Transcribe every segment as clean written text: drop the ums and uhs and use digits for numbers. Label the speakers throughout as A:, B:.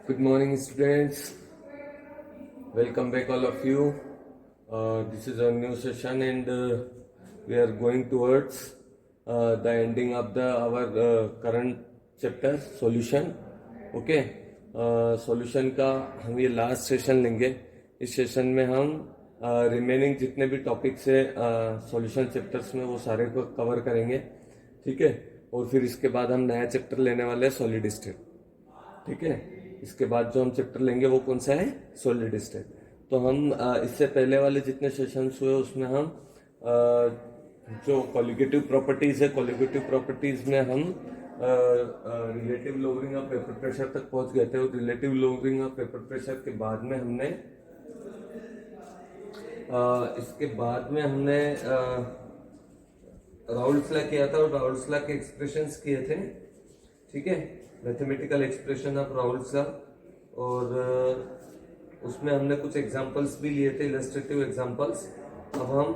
A: Good morning, students. Welcome back, all of you. This is a new session, and we are going towards the ending of our current chapter, solution. Okay, solution का हम ये last session लेंगे. इस session में हम remaining जितने भी topics है सॉल्यूशन चैप्टर्स में वो सारे को कवर करेंगे. ठीक है, और फिर इसके बाद हम नया चैप्टर लेने वाले हैं, सॉलिड स्टेट. ठीक है, इसके बाद जो हम चैप्टर लेंगे वो कौन सा है, सॉलिड स्टेट. तो हम इससे पहले वाले जितने सेशंस हुए उसमें हम जो कॉलिगेटिव प्रॉपर्टीज है, कॉलिगेटिव प्रॉपर्टीज में हम relative lowering of vapour pressure तक पहुंच गए थे. और relative lowering of vapour pressure के बाद में हमने इसके बाद में हमने राउल्स लॉ किया था, और राउल्स लॉ के एक्सप्रेशंस किए थे. ठीक है, mathematical expression of Raoult's law. और उसमें हमने कुछ एग्जांपल्स भी लिए थे, इलस्ट्रेटिव एग्जांपल्स. अब हम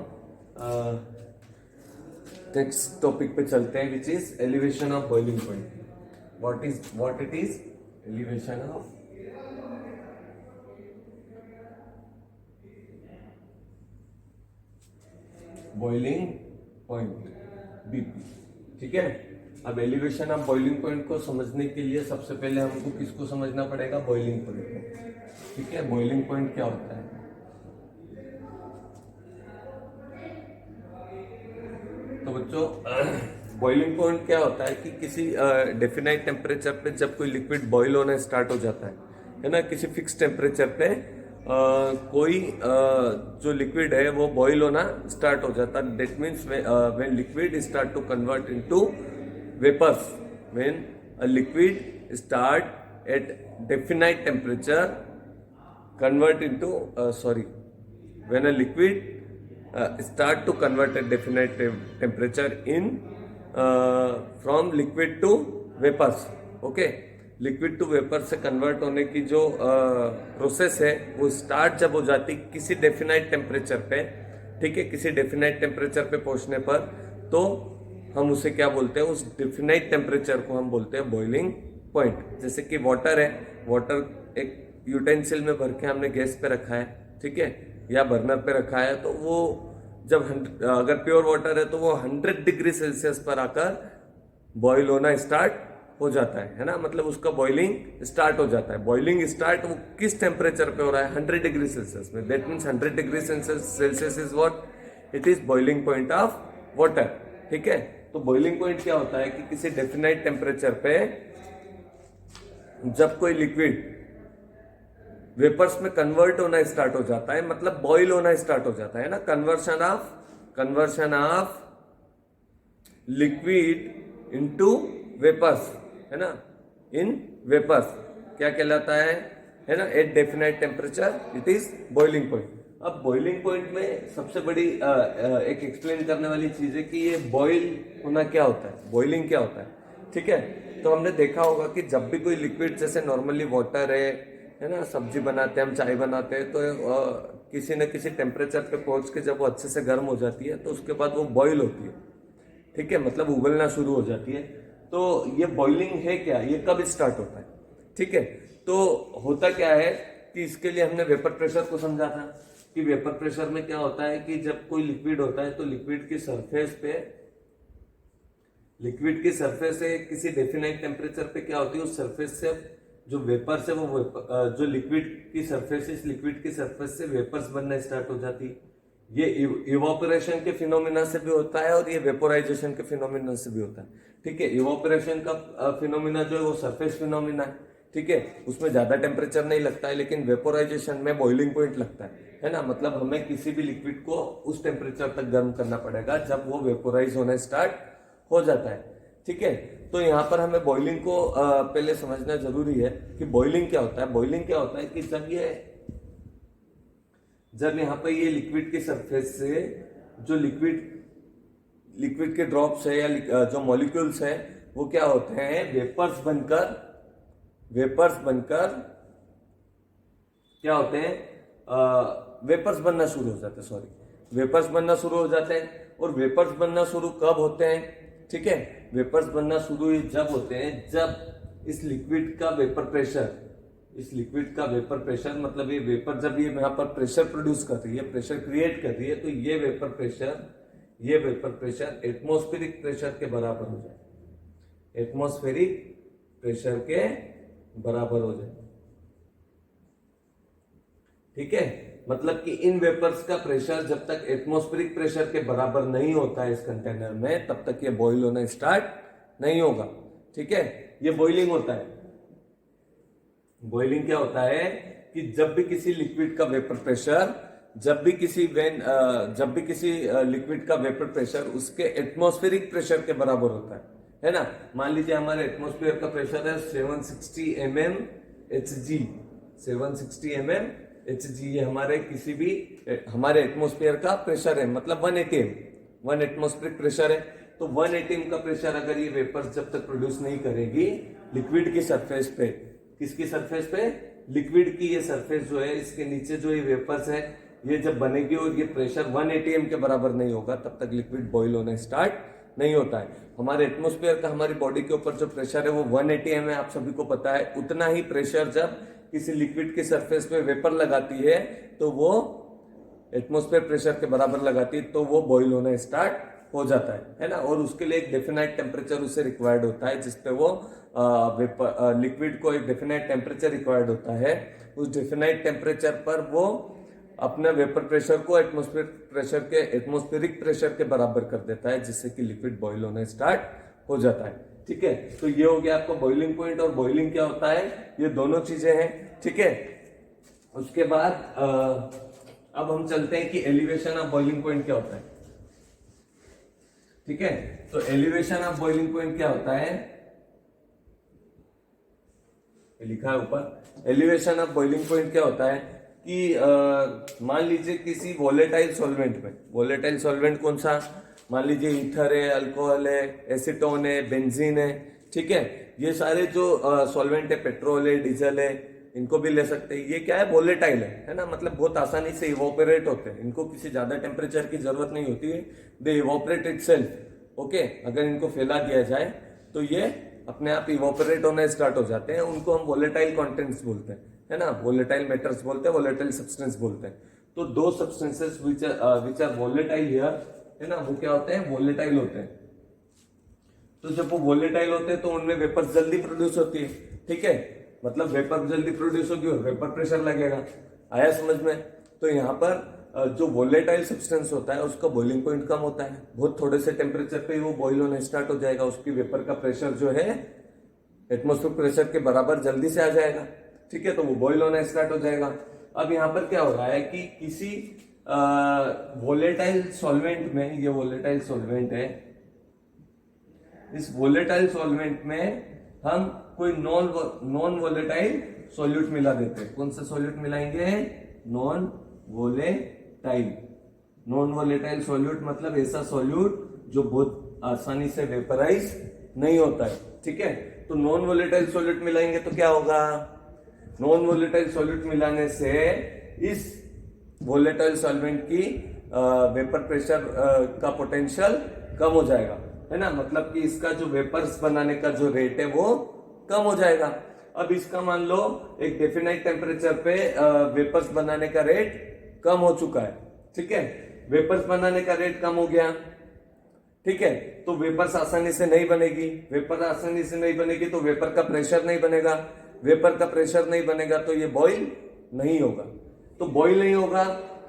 A: नेक्स्ट टॉपिक पे चलते हैं, which is elevation of boiling point. What it is elevation of boiling point, BP. ठीक है, अब एलिवेशन ऑफ बॉइलिंग पॉइंट को समझने के लिए सबसे पहले हमको किसको समझना पड़ेगा, बॉइलिंग पॉइंट को. ठीक है, बॉइलिंग पॉइंट क्या होता है. तो बच्चों, बॉइलिंग पॉइंट क्या होता है कि किसी डेफिनाइट टेम्परेचर पे जब कोई लिक्विड बॉइल होना स्टार्ट हो जाता है ना, किसी फिक्स टेम्परेचर पे कोई जो लिक्विड है वो बॉइल होना स्टार्ट हो जाता है. That means when liquid start to convert into vapours. When a liquid start at definite temperature convert into when a liquid start to convert at definite temperature in from liquid to vapors. Okay, liquid to vapour से convert होने की जो process है वो start जब हो जाती किसी डेफिनाइट टेम्परेचर पे. ठीक है, किसी डेफिनाइट टेम्परेचर पे पहुंचने पर तो हम उसे क्या बोलते हैं, उस डेफिनाइट टेम्परेचर को हम बोलते हैं बॉइलिंग पॉइंट. जैसे कि वाटर है, वाटर एक यूटेंसिल में भर के हमने गैस पे रखा है, ठीक है, या बर्नर पे रखा है, तो वो जब अगर प्योर वाटर है तो वो 100 डिग्री सेल्सियस पर आकर बॉइल होना स्टार्ट हो जाता है ना. मतलब उसका बॉइलिंग स्टार्ट हो जाता है. बॉइलिंग स्टार्ट वो किस टेम्परेचर पे हो रहा है, 100 डिग्री सेल्सियस में. That means 100 degree Celsius is what, it is boiling point of water. ठीक है, तो बॉइलिंग पॉइंट क्या होता है कि किसी डेफिनाइट टेम्परेचर पे जब कोई लिक्विड वेपर्स में कन्वर्ट होना स्टार्ट हो जाता है, मतलब बॉइल होना स्टार्ट हो जाता है ना. Conversion of liquid into vapours, है ना, इन वेपर्स क्या कहलाता है ना, at definite temperature it is boiling point. अब बॉइलिंग पॉइंट में सबसे बड़ी एक एक्सप्लेन करने वाली चीज है कि ये बॉइल होना क्या होता है, बॉइलिंग क्या होता है. ठीक है, तो हमने देखा होगा कि जब भी कोई लिक्विड, जैसे नॉर्मली वाटर है ना, सब्जी बनाते हैं हम, चाय बनाते हैं, तो किसी न किसी टेम्परेचर पे पहुंच के जब वो अच्छे से गर्म हो जाती है तो उसके बाद वो बॉइल होती है. ठीक है, मतलब उबलना शुरू हो जाती है. तो ये बॉइलिंग है क्या, ये कब स्टार्ट होता है. ठीक है, तो होता क्या है कि इसके लिए हमने वेपर प्रेशर को समझा था कि वेपर प्रेशर में क्या होता है कि जब कोई लिक्विड होता है तो लिक्विड की सरफेस से किसी डेफिनाइट टेम्परेचर पे क्या होती है, उस सरफेस से जो वेपर से वो जो लिक्विड की सरफेस, इस लिक्विड की सरफेस से वेपर्स बनना स्टार्ट हो जाती. ये इवापोरेशन के फिनोमिना से भी होता है और ये वेपोराइजेशन के फिनोमिना से भी होता है. ठीक है, इवापोरेशन का फिनोमिना जो है वो सरफेस फिनोमिना है. ठीक है, उसमें ज्यादा टेम्परेचर नहीं लगता है, लेकिन वेपोराइजेशन में बॉइलिंग पॉइंट लगता है ना. मतलब हमें किसी भी लिक्विड को उस टेम्परेचर तक गर्म करना पड़ेगा जब वो वेपोराइज होना स्टार्ट हो जाता है. ठीक है, तो यहाँ पर हमें बॉइलिंग को पहले समझना जरूरी है कि बॉइलिंग क्या होता है. बॉइलिंग क्या होता है कि जब यहाँ पर ये लिक्विड की सरफेस से जो लिक्विड के ड्रॉप्स है या जो मॉलिक्यूल्स है वो क्या होते हैं, वेपर्स बनकर क्या होते हैं, वेपर्स बनना शुरू हो जाते हैं. वेपर्स बनना शुरू हो जाते हैं. और वेपर्स बनना शुरू कब होते हैं, ठीक है, वेपर्स बनना शुरू जब होते हैं जब इस लिक्विड का वेपर प्रेशर इस लिक्विड का वेपर प्रेशर, मतलब ये वेपर जब ये यहाँ पर प्रेशर प्रोड्यूस कर रही है, प्रेशर क्रिएट कर रही है, तो ये वेपर प्रेशर एटमॉस्फेरिक प्रेशर के बराबर हो जाए, एटमॉस्फेरिक प्रेशर के बराबर हो जाए। ठीक है, मतलब कि इन वेपर्स का प्रेशर जब तक एटमॉस्फेरिक प्रेशर के बराबर नहीं होता है इस कंटेनर में, तब तक ये बॉईल होना स्टार्ट नहीं होगा। ठीक है, ये बॉइलिंग होता है। बॉइलिंग क्या होता है कि जब भी किसी लिक्विड का वेपर प्रेशर, जब भी किसी लिक्विड का वेपर प्रेशर उसके एटमॉस्फेरिक प्रेशर के बराबर होता है ना। मान लीजिए हमारे एटमॉस्फेयर का प्रेशर है 760 mm Hg, 760 mm Hg, ये हमारे एटमॉस्फेयर का प्रेशर है, मतलब 1 atm 1 एटमॉस्फेरिक प्रेशर है। तो 1 atm का प्रेशर अगर ये वेपर्स जब तक प्रोड्यूस नहीं करेगी लिक्विड की सरफेस पे, किसकी सरफेस पे, लिक्विड की ये सरफेस जो है, इसके नीचे जो ये वेपर्स है, ये जब बनेगी और ये प्रेशर 1 atm के बराबर नहीं होगा, तब तक लिक्विड बॉईल होना स्टार्ट नहीं होता है। हमारे एटमॉस्फेयर का हमारी बॉडी के ऊपर जो प्रेशर है वो 1 atm है, आप सभी को पता है। उतना ही प्रेशर जब किसी लिक्विड की सरफेस पे वेपर लगाती है तो वो एटमॉस्फेयर प्रेशर के बराबर लगाती है, तो वो बॉईल होना स्टार्ट हो जाता है ना। और उसके लिए एक डेफिनाइट टेम्परेचर उसे रिक्वायर्ड होता है, जिसपे वो लिक्विड को एक डेफिनाइट टेम्परेचर रिक्वायर्ड होता है। उस डेफिनाइट टेम्परेचर पर वो अपने वेपर प्रेशर को एटमॉस्फेरिक प्रेशर के बराबर कर देता है, जिससे कि लिक्विड बॉईल होना स्टार्ट हो जाता है। ठीक है, तो ये हो गया आपका बॉइलिंग पॉइंट और बॉइलिंग क्या होता है, ये दोनों चीजें हैं। ठीक है, उसके बाद अब हम चलते हैं कि एलिवेशन ऑफ बॉइलिंग पॉइंट क्या होता है। ठीक है, तो एलिवेशन ऑफ बॉइलिंग पॉइंट क्या होता है, लिखा है ऊपर। एलिवेशन ऑफ बॉइलिंग पॉइंट क्या होता है कि मान लीजिए किसी वोलेटाइल सॉल्वेंट में, वोलेटाइल सॉल्वेंट कौन सा, मान लीजिए ईथर है, अल्कोहल है, एसीटोन है, बेंजीन है। ठीक है, ये सारे जो सॉल्वेंट है, पेट्रोल है, डीजल है, इनको भी ले सकते हैं। ये क्या है, वोलेटाइल है ना, मतलब बहुत आसानी से इवोपरेट होते हैं, इनको किसी ज्यादा टेम्परेचर की जरूरत नहीं होती है, दे इवोपरेट इटसेल्फ। ओके, अगर इनको फैला दिया जाए तो ये अपने आप इवोपरेट होना स्टार्ट हो जाते हैं। उनको हम वोलेटाइल कंटेंट्स बोलते हैं, है ना, वोलेटाइल मैटर्स बोलते हैं, वोलेटाइल सब्सटेंस बोलते हैं। तो दो substances which are volatile here, है ना, वो क्या होते हैं, वोलेटाइल होते हैं। तो जब वो वोलेटाइल होते हैं तो उनमें वेपर जल्दी प्रोड्यूस होती है। ठीक है, मतलब वेपर जल्दी प्रोड्यूस होगी और वेपर प्रेशर लगेगा। आया समझ में। तो यहाँ पर जो वोलेटाइल सब्सटेंस होता है उसका बॉइलिंग पॉइंट कम होता है, बहुत थोड़े से टेम्परेचर पे वो बॉइल होना स्टार्ट हो जाएगा, उसकी वेपर का प्रेशर जो है एटमॉस्फेरिक प्रेशर के बराबर जल्दी से आ जाएगा। ठीक है, तो वो बॉइल होना स्टार्ट हो जाएगा। अब यहाँ पर क्या हो रहा है कि किसी वोलेटाइल सॉल्वेंट में, ये वोलेटाइल सॉल्वेंट है, इस वोलेटाइल सॉल्वेंट में हम कोई नॉन वोलेटाइल सॉल्यूट मिला देते हैं। कौन सा सॉल्यूट मिलाएंगे, नॉन वोलेटाइल सॉल्यूट, मतलब ऐसा सॉल्यूट जो बहुत आसानी से वेपराइज नहीं होता है। ठीक है, तो नॉन वोलेटाइल सॉल्यूट मिलाएंगे तो क्या होगा, नॉन वोलेटाइल सॉल्यूट मिलाने से इस वोलेटाइल सॉल्वेंट की वेपर प्रेशर का पोटेंशियल कम हो जाएगा, है ना, मतलब कि इसका जो वेपर्स बनाने का जो रेट है वो कम हो जाएगा। अब इसका मान लो एक डेफिनाइट टेम्परेचर पे वेपर्स बनाने का रेट कम हो चुका है। ठीक है, वेपर्स बनाने का रेट कम हो गया। ठीक है, तो वेपर्स आसानी से नहीं बनेगी, वेपर आसानी से नहीं बनेगी तो वेपर का प्रेशर नहीं बनेगा, वेपर का प्रेशर नहीं बनेगा तो ये बॉइल नहीं होगा। तो बॉइल नहीं होगा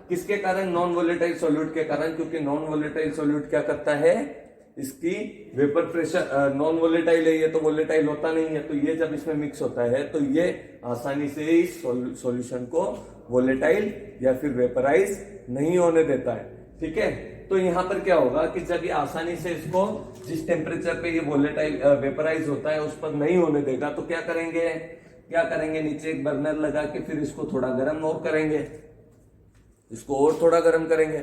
A: किसके कारण, नॉन वोलेटाइल सॉल्यूट के कारण, क्योंकि नॉन वोलेटाइल सॉल्यूट क्या करता है, इसकी वेपर प्रेशर, नॉन वोलेटाइल है ये, तो वोलेटाइल होता नहीं है, तो ये जब इसमें मिक्स होता है तो ये आसानी से इस सॉल्यूशन को वोलेटाइल या फिर वेपराइज नहीं होने देता है। ठीक है, तो यहाँ पर क्या होगा कि जब ये आसानी से इसको जिस टेम्परेचर पे ये वोलेटाइल वेपराइज होता है उस पर नहीं होने देगा, तो क्या करेंगे, नीचे एक बर्नर लगा के फिर इसको थोड़ा गर्म और करेंगे, इसको और थोड़ा गर्म करेंगे,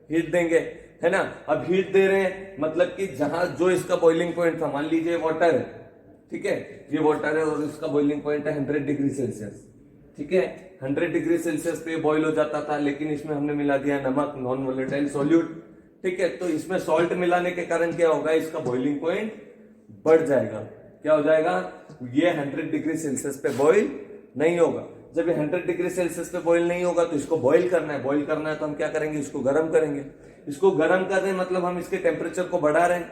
A: हीट देंगे, है ना। अब हीट दे रहे हैं मतलब कि जहां जो इसका बॉइलिंग पॉइंट था, मान लीजिए वाटर है, ठीक है, ये वाटर है और इसका बॉइलिंग पॉइंट है 100 डिग्री सेल्सियस। ठीक है, 100 डिग्री सेल्सियस पे बॉइल हो जाता था, लेकिन इसमें हमने मिला दिया नमक, नॉन वोलेटाइल सॉल्यूट। ठीक है, तो इसमें सॉल्ट मिलाने के कारण क्या होगा, इसका बॉइलिंग पॉइंट बढ़ जाएगा। क्या हो जाएगा, ये 100 डिग्री सेल्सियस पे बॉइल नहीं होगा। जब ये 100 डिग्री सेल्सियस पे बॉईल नहीं होगा तो इसको बॉईल करना है। बॉईल करना है तो हम क्या करेंगे, इसको गर्म करेंगे। इसको गर्म कर रहे हैं मतलब हम इसके टेम्परेचर को बढ़ा रहे हैं,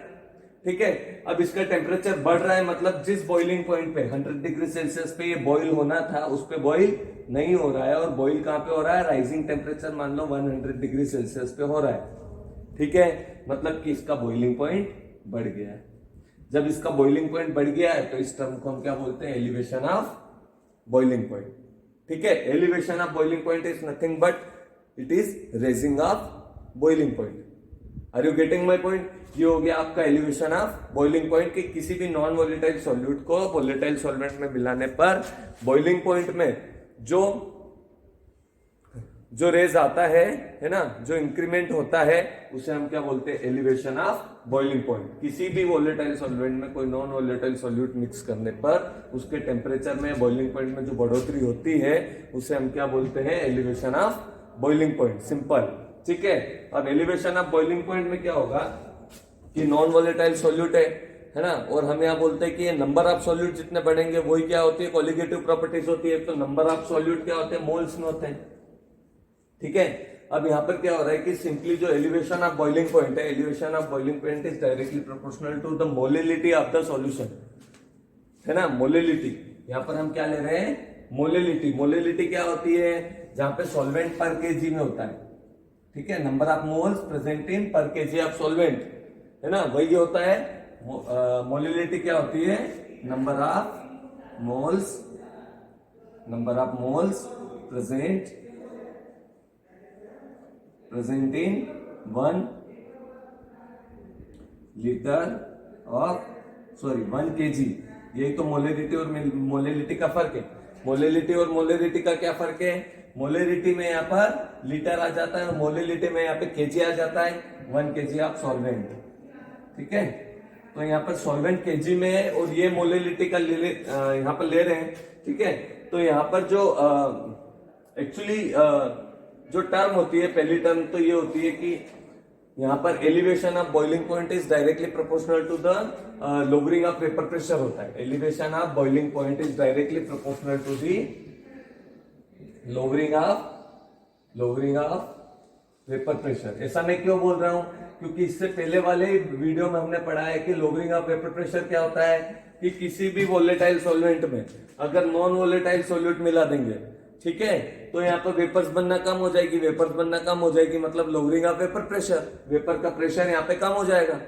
A: ठीक है। अब इसका टेम्परेचर बढ़ रहा है मतलब जिस बॉइलिंग पॉइंट पे 100 डिग्री सेल्सियस पे ये बॉईल होना था उस पे बॉईल नहीं हो रहा है। और बॉईल कहां पे हो रहा है, राइजिंग टेम्परेचर मान लो 100 डिग्री सेल्सियस पे हो रहा है, ठीक है। मतलब कि इसका बॉइलिंग पॉइंट बढ़ गया है। जब इसका बॉइलिंग पॉइंट बढ़ गया है तो इस टर्म को हम क्या बोलते हैं, एलिवेशन ऑफ बॉइलिंग पॉइंट, ठीक है। Elevation of boiling point is nothing but it is raising of boiling point. Are you getting my point? ये हो गया आपका एलिवेशन ऑफ बॉइलिंग पॉइंट कि किसी भी नॉन वोलेटाइल सॉल्यूट को वोलेटाइल सॉल्वेंट में मिलाने पर बॉइलिंग पॉइंट में जो रेज आता है ना, जो इंक्रीमेंट होता है उसे हम क्या बोलते हैं, एलिवेशन ऑफ बॉइलिंग पॉइंट। किसी भी वोलेटाइल सॉल्वेंट में कोई नॉन वोलेटाइल सॉल्यूट मिक्स करने पर उसके टेम्परेचर में बॉइलिंग पॉइंट में जो बढ़ोतरी होती है उसे हम क्या बोलते हैं, elevation of boiling point. Simple, ठीक है। अब एलिवेशन ऑफ बॉइलिंग पॉइंट में क्या होगा कि नॉन वोलेटाइल सॉल्यूट है ना, और हम यहाँ बोलते हैं कि ये नंबर ऑफ सॉल्यूट जितने बढ़ेंगे वही क्या होती है, कोलिगेटिव प्रॉपर्टीज होती है। तो नंबर ऑफ सॉल्यूट क्या होते हैं, मोल्स में होते हैं, ठीक है। अब यहाँ पर क्या हो रहा है कि सिंपली जो एलिवेशन ऑफ बॉइलिंग पॉइंट है, elevation of boiling point is directly proportional to the molality of the solution, है ना। मोलिलिटी, यहाँ पर हम क्या ले रहे हैं, मोलिलिटी। मोलिलिटी क्या होती है, जहां पे सॉल्वेंट पर केजी में होता है, ठीक है। Number of moles present in पर केजी ऑफ सॉल्वेंट, है ना, वही होता है। मोलिलिटी क्या होती है, number of moles present in 1 kg। यही तो मोलेरिटी और मोलेलिटी का फर्क है। मोलेलिटी और मोलेरिटी का क्या फर्क है, मोलेरिटी में यहाँ पर लीटर आ जाता है और मोलेलिटी में यहाँ पे केजी आ जाता है, 1 kg ऑफ सॉल्वेंट, ठीक है। तो यहाँ पर सॉल्वेंट केजी में है और ये मोलेलिटी का यहाँ पर ले रहे हैं, ठीक है। तो यहाँ पर जो एक्चुअली जो टर्म होती है, पहली टर्म तो ये होती है कि यहाँ पर elevation of boiling point is directly proportional to the lowering of vapour pressure होता है। Elevation of boiling point is directly proportional to the lowering of vapour pressure. ऐसा मैं क्यों बोल रहा हूं, क्योंकि इससे पहले वाले वीडियो में हमने पढ़ा है कि लोअरिंग ऑफ वेपर प्रेशर क्या होता है कि किसी भी वोलेटाइल सॉल्वेंट में अगर नॉन वोलेटाइल सॉल्यूट मिला देंगे, ठीक है, तो यहाँ पर वेपर्स बनना कम हो जाएगी। वेपर्स बनना कम हो जाएगी मतलब lowering of vapour pressure, vapour का प्रेशर यहाँ पे कम हो जाएगा।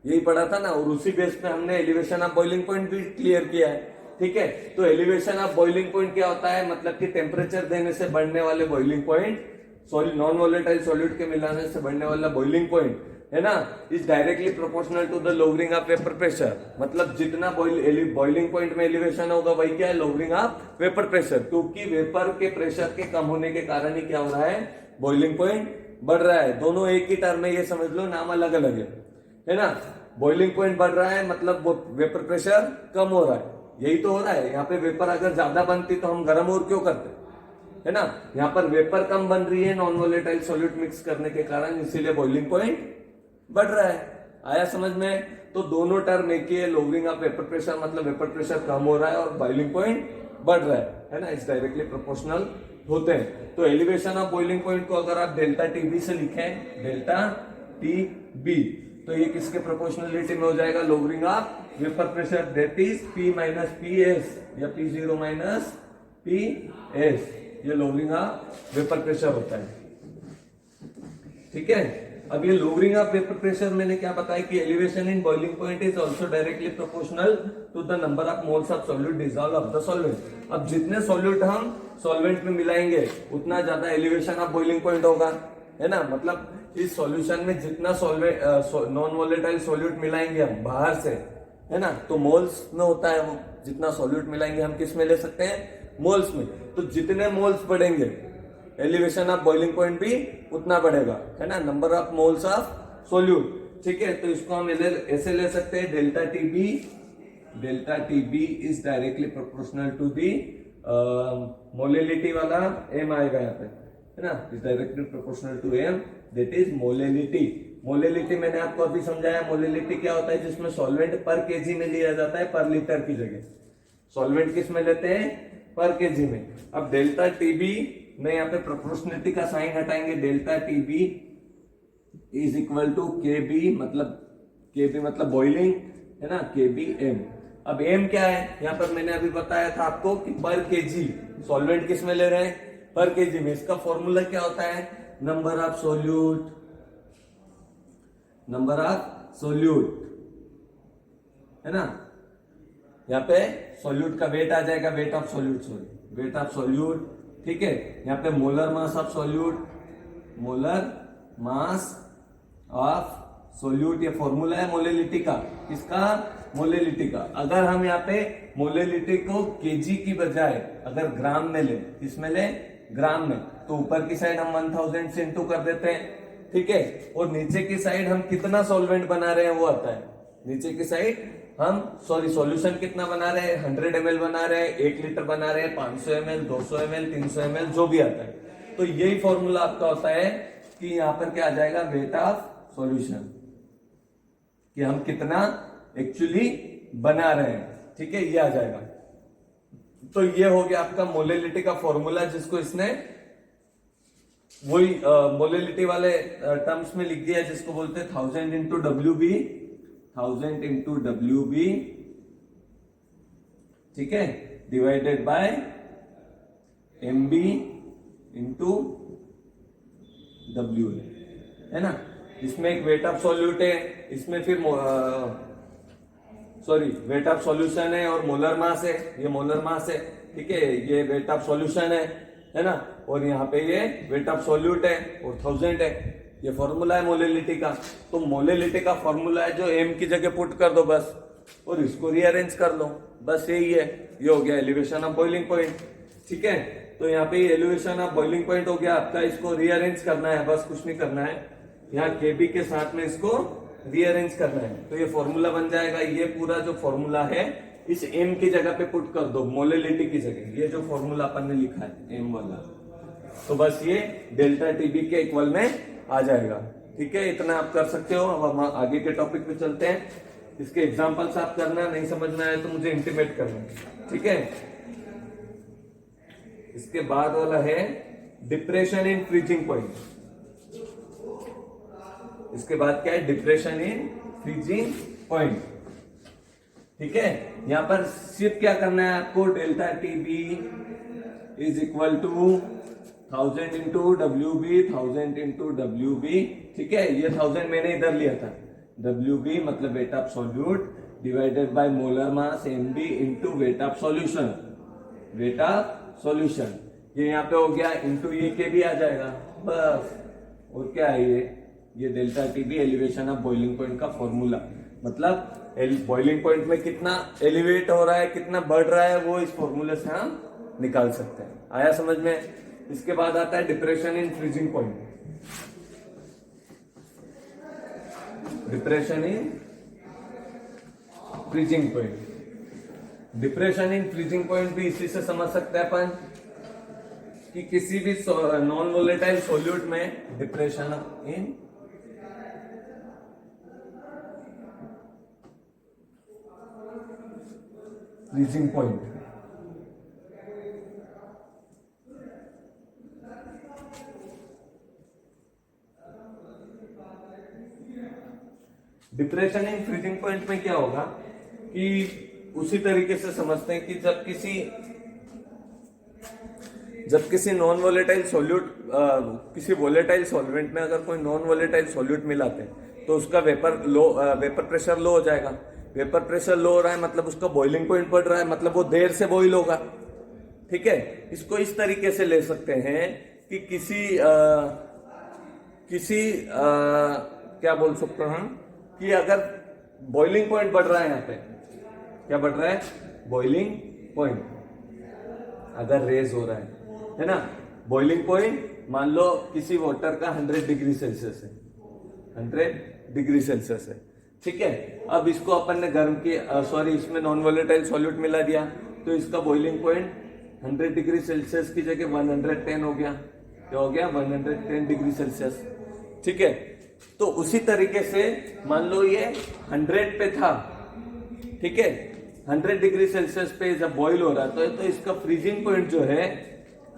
A: यही पढ़ा था ना, और उसी बेस पे हमने एलिवेशन ऑफ बॉइलिंग पॉइंट भी क्लियर किया है, ठीक है। तो एलिवेशन ऑफ बॉइलिंग पॉइंट क्या होता है, मतलब कि टेम्परेचर देने से बढ़ने वाले boiling point, non volatile solute के मिलाने से बढ़ने वाला बॉइलिंग पॉइंट, है ना, is directly proportional to the lowering of vapour pressure. मतलब जितना बॉइलिंग पॉइंट में एलिवेशन होगा वही क्या है, लोअरिंग ऑफ वेपर प्रेशर। क्योंकि वेपर के प्रेशर के कम होने के कारण ही क्या हो रहा है, बॉइलिंग पॉइंट बढ़ रहा है। दोनों एक ही टर्म में, ये समझ लो, नाम अलग अलग है ना। बॉइलिंग पॉइंट बढ़ रहा है मतलब वो वेपर प्रेशर कम हो रहा है, यही तो हो रहा है। यहाँ पे वेपर अगर ज्यादा बनती तो हम गर्म और क्यों करते, है ना। यहाँ पर वेपर कम बन रही है नॉन वोलेटाइल सॉल्यूट मिक्स करने के कारण, इसीलिए बॉइलिंग पॉइंट बढ़ रहा है। आया समझ में? तो दोनों टर्म एक ही है, लोअरिंग ऑफ वेपर प्रेशर मतलब वेपर प्रेशर कम हो रहा है और बॉइलिंग पॉइंट बढ़ रहा है ना, इस डायरेक्टली प्रोपोर्शनल होते हैं। तो एलिवेशन ऑफ बॉइलिंग पॉइंट को अगर आप डेल्टा टीबी से लिखें, डेल्टा टी बी, तो ये किसके प्रोपोर्शनलिटी में हो जाएगा, lowering of vapour pressure, that is P minus P S या P zero minus P S, ये लोअरिंग ऑफ वेपर प्रेशर होता है, ठीक है। अब ये लोअरिंग ऑफ वेपर प्रेशर मैंने क्या बताया कि elevation in boiling point is also directly proportional to the number of moles of solute dissolve of the solvent. अब जितने सॉल्यूट हम सॉल्वेंट में मिलाएंगे उतना ज्यादा एलिवेशन ऑफ बॉइलिंग पॉइंट होगा, है ना। मतलब इस सॉल्यूशन में जितना नॉन वोलेटाइल सॉल्यूट मिलाएंगे हम बाहर से, है ना, तो मोल्स में होता है वो। जितना सॉल्यूट मिलाएंगे हम किस में ले सकते हैं, मोल्स में। तो जितने मोल्स बढ़ेंगे एलिवेशन ऑफ बॉइलिंग पॉइंट भी उतना बढ़ेगा, है ना, number of moles of solute, ठीक है। तो इसको हम ऐसे ले सकते हैं, delta TB is directly proportional to the molality वाला एम आएगा यहाँ पे, है ना, is directly proportional to M, that is molality. Molality मैंने आपको अभी समझाया, मोलेलिटी क्या होता है, जिसमें सॉल्वेंट पर केजी में लिया जाता है पर लीटर की जगह। सॉल्वेंट किस में लेते हैं, पर केजी में। अब डेल्टा टीबी में यहाँ पे प्रोपोर्शनलिटी का साइन हटाएंगे, delta TB is equal to KB मतलब बॉइलिंग है ना, केबी एम। अब एम क्या है, यहाँ पर मैंने अभी बताया था आपको कि पर केजी, सॉल्वेंट किस में ले रहे हैं, पर केजी में। इसका फॉर्मूला क्या होता है, नंबर ऑफ सोल्यूट है ना। यहाँ पे सॉल्यूट का वेट आ जाएगा, वेट ऑफ सोल्यूट, ठीक है। यहाँ पे मोलर मास ऑफ सोल्यूट, ये फॉर्मूला है मोलेलिटी का, किसका, मोलेलिटी का। अगर हम यहाँ पे मोलेलिटी को केजी की बजाय अगर ग्राम में ले, किसमें ले, ग्राम में, तो ऊपर की साइड हम 1000 से इंटू कर देते हैं, ठीक है। और नीचे की साइड हम कितना सॉल्वेंट बना रहे हैं वो आता है। नीचे की साइड हम सॉल्यूशन कितना बना रहे हैं, 100 ml बना रहे हैं, 1 लीटर बना रहे हैं, 500 ml, 200 ml, 300 ml, जो भी आता है। तो यही फॉर्मूला आपका होता है कि यहाँ पर क्या आ जाएगा, वेट ऑफ सॉल्यूशन, कि हम कितना एक्चुअली बना रहे हैं, ठीक है, ये आ जाएगा। तो ये हो गया आपका मोलेलिटी का फॉर्मूला, जिसको इसने वही मोलेलिटी वाले टर्म्स में लिख दिया, जिसको बोलते हैं 1000 इंटू WB, ठीक है, divided by MB into W है ना। इसमें एक वेट ऑफ सॉल्यूट है, इसमें फिर वेट ऑफ सॉल्यूशन है और मोलर मास है, ये मोलर मास है, ठीक है, ये वेट ऑफ सॉल्यूशन है ना। और यहाँ पे ये वेट ऑफ सॉल्यूट है और 1000 है, ये फॉर्मूला है मोलेलिटी का। तो मोलेलिटी का फॉर्मूला है जो एम की जगह पुट कर दो बस, और इसको रीअरेंज कर लो, बस यही है। ये हो गया एलिवेशन ऑफ बॉइलिंग पॉइंट, ठीक है। तो यहाँ पे एलिवेशन ऑफ बॉइलिंग पॉइंट हो गया आपका, इसको रीअरेंज करना है, बस कुछ नहीं करना है। यहाँ केबी के साथ में इसको रीअरेंज करना है, तो ये फॉर्मूला बन जाएगा। ये पूरा जो फॉर्मूला है इस एम की जगह पे पुट कर दो, मोलेलिटी की जगह, ये जो फॉर्मूला अपन ने लिखा है एम वाला, तो बस ये डेल्टा टीबी के इक्वल में आ जाएगा, ठीक है। इतना आप कर सकते हो। अब हम आगे के टॉपिक पे चलते हैं। इसके एग्जांपल्स आप करना, नहीं समझ में आए तो मुझे इंटीमेट करना, ठीक है। इसके बाद वाला है डिप्रेशन इन फ्रीजिंग पॉइंट। इसके बाद क्या है, डिप्रेशन इन फ्रीजिंग पॉइंट, ठीक है। यहां पर सिर्फ क्या करना है आपको, delta TB is equal to 1000 into WB, ठीक है। ये 1000 मैंने इधर लिया था, WB मतलब weight of solute divided by molar mass MB into weight of solution, ये यहाँ पे हो गया, इंटू ये के भी आ जाएगा बस। और क्या है ये delta TB elevation of boiling point का फॉर्मूला, मतलब बॉइलिंग पॉइंट में कितना एलिवेट हो रहा है, कितना बढ़ रहा है, वो इस फॉर्मूले से हम निकाल सकते हैं। आया समझ में। इसके बाद आता है depression in freezing point. Depression in freezing point भी इसी से समझ सकते हैं अपन, कि किसी भी नॉन वोलेटाइल सॉल्यूट में depression in freezing point, depression in freezing point में क्या होगा कि उसी तरीके से समझते हैं कि जब किसी नॉन वोलेटाइल सॉल्यूट किसी वोलेटाइल सॉल्वेंट में अगर कोई नॉन वोलेटाइल सॉल्यूट मिलाते हैं तो उसका वेपर प्रेशर लो हो जाएगा। वेपर प्रेशर लो हो रहा है मतलब उसका बॉइलिंग पॉइंट बढ़ रहा है, मतलब वो देर से बॉइल होगा, ठीक है। इसको इस तरीके से ले सकते हैं कि क्या बोल सकते हैं कि अगर बॉइलिंग पॉइंट बढ़ रहा है, यहाँ पे क्या बढ़ रहा है, बॉइलिंग पॉइंट अगर रेज हो रहा है ना। बॉइलिंग पॉइंट मान लो किसी वाटर का 100 डिग्री सेल्सियस है, 100 डिग्री सेल्सियस है, ठीक है। अब इसको अपन ने गर्म किया, इसमें नॉन वोलेटाइल सॉल्यूट मिला दिया, तो इसका बॉइलिंग पॉइंट 100 डिग्री सेल्सियस की जगह 110 हो गया। क्या हो गया, 110 डिग्री सेल्सियस, ठीक है। तो उसी तरीके से मान लो ये 100 पे था, ठीक है, 100 डिग्री सेल्सियस पे जब बॉईल हो रहा है तो इसका फ्रीजिंग पॉइंट जो है,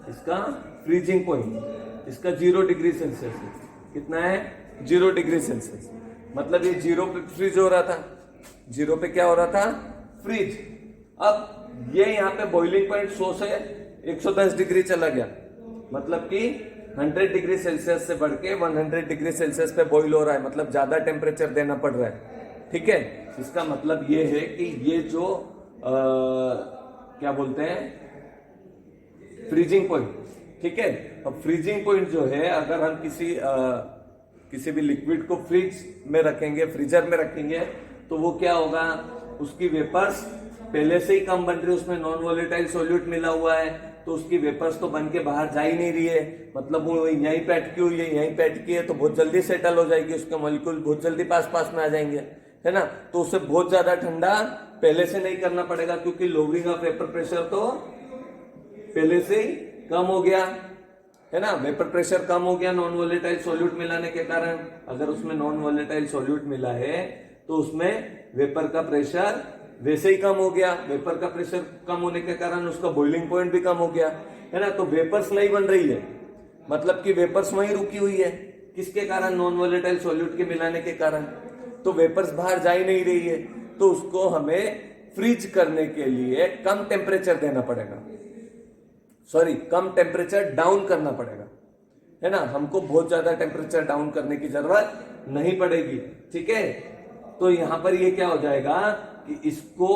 A: इसका फ्रीजिंग पॉइंट इसका 0 डिग्री सेल्सियस है। कितना है? 0 डिग्री सेल्सियस। मतलब ये 0 पे फ्रीज हो रहा था, 0 पे क्या हो रहा था? फ्रीज। अब ये यहाँ पे बॉइलिंग पॉइंट 100 से 110 डिग्री चला गया, मतलब कि 100 डिग्री सेल्सियस से बढ़ के 100 डिग्री सेल्सियस पे बॉईल हो रहा है, मतलब ज्यादा टेम्परेचर देना पड़ रहा है। ठीक है, इसका मतलब ये है कि ये जो क्या बोलते हैं, फ्रीजिंग पॉइंट। ठीक है, अब फ्रीजिंग पॉइंट जो है, अगर हम किसी भी लिक्विड को फ्रिज में रखेंगे, फ्रीजर में रखेंगे, तो वो क्या होगा, उसकी वेपर्स पहले से ही कम बन रही है, उसमें नॉन वोलेटाइल सॉल्यूट मिला हुआ है, तो उसकी वेपर्स तो बन के बाहर जा ही नहीं रही है, मतलब वो यहीं पे अटकी हुई है, यहीं पे अटकी है, तो बहुत जल्दी सेटल हो जाएगी, उसके मॉलिक्यूल बहुत जल्दी पास पास में आ जाएंगे, है ना। तो उसे बहुत ज्यादा ठंडा पहले से नहीं करना पड़ेगा, क्योंकि लोअरिंग ऑफ वेपर प्रेशर तो पहले से ही कम हो गया, है ना। वेपर प्रेशर कम हो गया नॉन वोलेटाइल सॉल्यूट मिलाने के कारण। अगर उसमें नॉन वोलेटाइल सॉल्यूट मिला है तो उसमें वेपर का प्रेशर वैसे ही कम हो गया, वेपर का प्रेशर कम होने के कारण उसका बॉइलिंग पॉइंट भी कम हो गया, है ना। तो वेपर्स नहीं बन रही है, मतलब कि वेपर्स वहीं रुकी हुई है, किसके कारण? नॉन वोलेटाइल सॉल्यूट के मिलाने के कारण। तो वेपर्स बाहर जा ही नहीं रही है, तो उसको हमें फ्रीज करने के लिए कम टेम्परेचर देना पड़ेगा, सॉरी कम टेम्परेचर डाउन करना पड़ेगा, है ना। हमको बहुत ज्यादा टेम्परेचर डाउन करने की जरूरत नहीं पड़ेगी। ठीक है, तो यहां पर ये क्या हो जाएगा कि इसको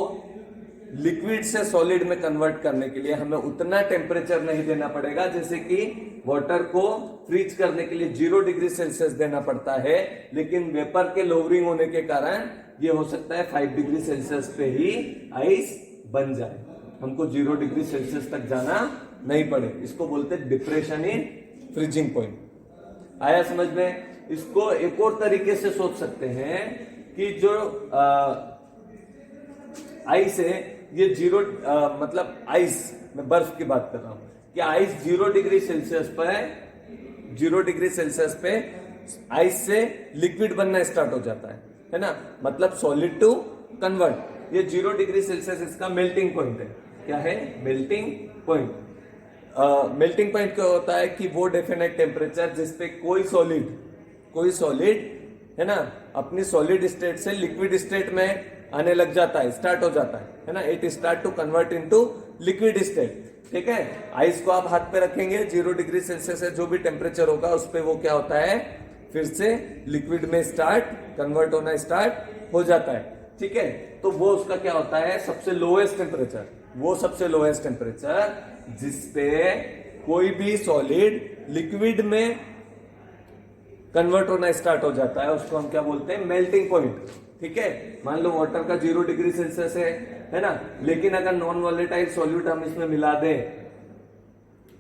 A: लिक्विड से सॉलिड में कन्वर्ट करने के लिए हमें उतना टेम्परेचर नहीं देना पड़ेगा, जैसे कि वाटर को फ्रीज करने के लिए 0 डिग्री सेल्सियस देना पड़ता है, लेकिन वेपर के लोअरिंग होने के कारण ये हो सकता है 5 डिग्री सेल्सियस पे ही आइस बन जाए, हमको 0 डिग्री सेल्सियस तक जाना नहीं पड़े। इसको बोलते हैं डिप्रेशन इन फ्रीजिंग पॉइंट। आया समझ में? इसको एक और तरीके से सोच सकते हैं कि जो आइस है, ये 0 मतलब आइस, मैं बर्फ की बात कर रहा हूं कि आइस 0 डिग्री सेल्सियस पे 0 डिग्री सेल्सियस पे आइस से लिक्विड बनना स्टार्ट हो जाता है ना, मतलब सॉलिड टू कन्वर्ट। ये 0 डिग्री सेल्सियस इसका मेल्टिंग पॉइंट है। क्या है? Melting point. मेल्टिंग पॉइंट क्या होता है कि वो डेफिनेट टेम्परेचर जिसपे कोई सॉलिड है ना अपनी सॉलिड स्टेट से लिक्विड स्टेट में आने लग जाता है, स्टार्ट हो जाता है ना, it start to convert into liquid state. ठीक है, आइस को आप हाथ पे रखेंगे, 0 डिग्री सेल्सियस से जो भी टेम्परेचर होगा उस पे वो क्या होता है, फिर से लिक्विड में कन्वर्ट होना स्टार्ट हो जाता है। ठीक है, तो वो उसका क्या होता है, सबसे लोएस्ट टेम्परेचर, वो सबसे लोएस्ट टेम्परेचर जिसपे कोई भी सॉलिड लिक्विड में कन्वर्ट होना स्टार्ट हो जाता है, उसको हम क्या बोलते हैं, मेल्टिंग पॉइंट। ठीक है, मान लो वाटर का 0 डिग्री सेल्सियस है ना, लेकिन अगर नॉन वोलेटाइल सॉल्यूट हम इसमें मिला दें,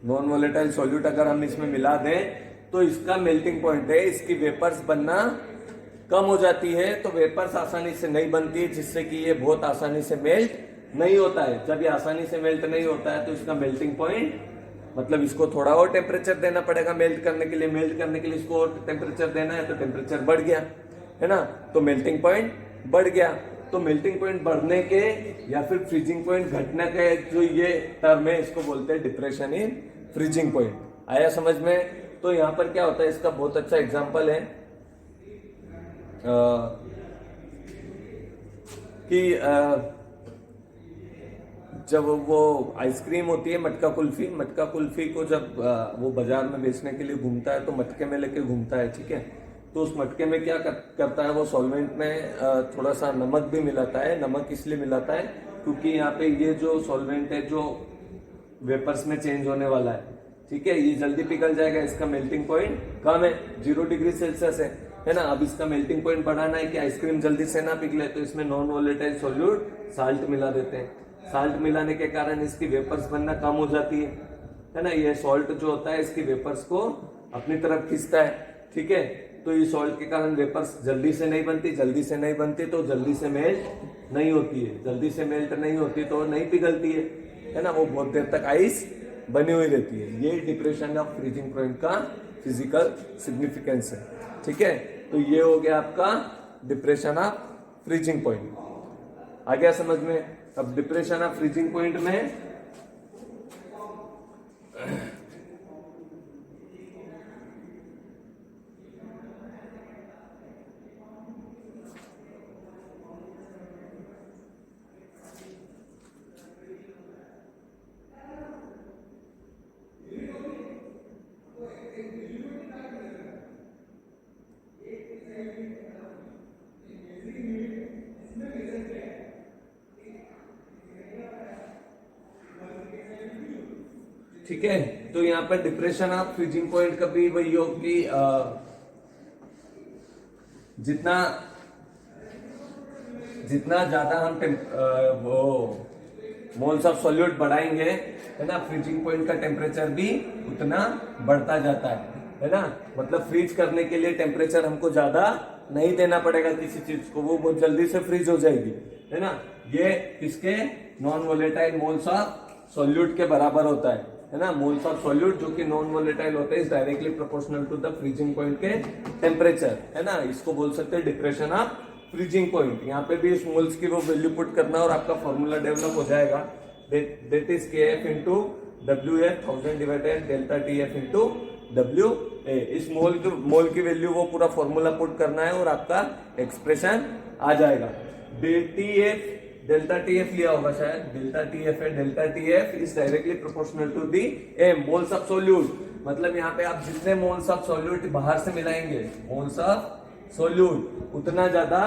A: नॉन वोलेटाइल सॉल्यूट अगर हम इसमें मिला दें तो इसका मेल्टिंग पॉइंट है, इसकी वेपर्स बनना कम हो जाती है, तो वेपर्स आसानी से नहीं बनती, जिससे कि ये बहुत आसानी से मेल्ट नहीं होता है। जब ये आसानी से मेल्ट नहीं होता है तो इसका मेल्टिंग पॉइंट, मतलब इसको थोड़ा और टेम्परेचर देना पड़ेगा मेल्ट करने के लिए, मेल्ट करने के लिए इसको और टेम्परेचर देना है, तो टेम्परेचर बढ़ गया, है ना, तो मेल्टिंग पॉइंट बढ़ गया। तो मेल्टिंग पॉइंट बढ़ने के या फिर फ्रीजिंग पॉइंट घटने के जो ये टर्म है, इसको बोलते हैं डिप्रेशन इन फ्रीजिंग पॉइंट। आया समझ में? तो यहां पर क्या होता है, इसका बहुत अच्छा एग्जांपल है कि जब वो आइसक्रीम होती है मटका कुल्फी को जब वो बाजार में बेचने के लिए घूमता है तो मटके में लेके घूमता है। ठीक है, तो उस मटके में क्या करता है, वो सॉल्वेंट में थोड़ा सा नमक भी मिलाता है। नमक इसलिए मिलाता है क्योंकि यहाँ पे ये जो सॉल्वेंट है जो वेपर्स में चेंज होने वाला है, ठीक है, ये जल्दी पिघल जाएगा, इसका मेल्टिंग पॉइंट कम है, 0 डिग्री सेल्सियस है ना। अब इसका मेल्टिंग पॉइंट बढ़ाना है कि आइसक्रीम जल्दी से ना पिघले, तो इसमें नॉन वोलेटाइल सॉल्यूट साल्ट मिला देते हैं। साल्ट मिलाने के कारण इसकी वेपर्स बनना कम हो जाती है ना। ये सॉल्ट जो होता है इसकी वेपर्स को अपनी तरफ खींचता है। ठीक है, तो ये सॉल्ट के कारण वेपर्स जल्दी से नहीं बनती तो जल्दी से मेल्ट नहीं होती है, जल्दी से मेल्ट नहीं होती तो नहीं पिघलती है ना, वो बहुत देर तक आइस बनी हुई रहती है। ये डिप्रेशन ऑफ फ्रीजिंग पॉइंट का फिजिकल सिग्निफिकेंस है। ठीक है, तो ये हो गया आपका डिप्रेशन ऑफ फ्रीजिंग पॉइंट। आ गया समझ में? अब डिप्रेशन ऑफ फ्रीजिंग पॉइंट में ठीक है, तो यहाँ पर डिप्रेशन ऑफ फ्रीजिंग पॉइंट का भी वही हो कि जितना जितना ज्यादा हम वो मोल्स ऑफ सॉल्यूट बढ़ाएंगे, है ना, फ्रीजिंग पॉइंट का टेम्परेचर भी उतना बढ़ता जाता है ना। मतलब फ्रीज करने के लिए टेम्परेचर हमको ज्यादा नहीं देना पड़ेगा किसी चीज को, वो बहुत जल्दी से फ्रीज हो जाएगी, है ना। ये किसके, non volatile moles of solute के बराबर होता है ना। मोल्स ऑफ सॉल्यूट जो कि नॉन वोलेटाइल होते हैं, is directly proportional to the freezing point के टेम्परेचर, है ना। इसको बोल सकते हैं डिप्रेशन ऑफ फ्रीजिंग पॉइंट। यहाँ पे भी इस मोल्स की वो वैल्यू पुट करना और आपका फॉर्मूला डेवलप हो जाएगा। That is KF into WF 1000 divided delta TF into WA। इस मोल की वैल्यू वो पूरा फॉर्मूला पुट करना है और आपका एक्सप्रेशन आ जाएगा। डेल्टा TF लिया होगा शायद, डेल्टा TF है, delta TF is directly proportional to the M, moles of solute. मतलब यहाँ पे आप जितने मोल्स ऑफ सॉल्यूट बाहर से मिलाएंगे, मोल्स ऑफ सॉल्यूट, उतना ज्यादा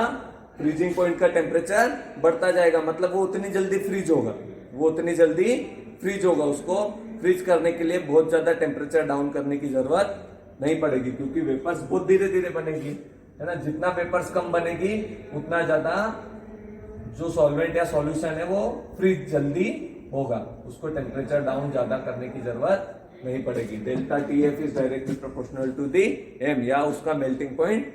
A: फ्रीजिंग पॉइंट का टेम्परेचर बढ़ता जाएगा। मतलब वो उतनी जल्दी फ्रीज होगा, वो उतनी जल्दी फ्रीज होगा। उसको फ्रीज करने के लिए बहुत ज्यादा टेम्परेचर डाउन करने की जरूरत नहीं पड़ेगी, क्योंकि वेपर्स बहुत धीरे धीरे बनेगी, है ना। जितना वेपर्स कम बनेगी उतना ज्यादा जो सॉल्वेंट या सॉल्यूशन है वो फ्रीज जल्दी होगा। उसको टेम्परेचर डाउन ज्यादा करने की जरूरत नहीं पड़ेगी। Delta TF is directly proportional to the M, या उसका मेल्टिंग पॉइंट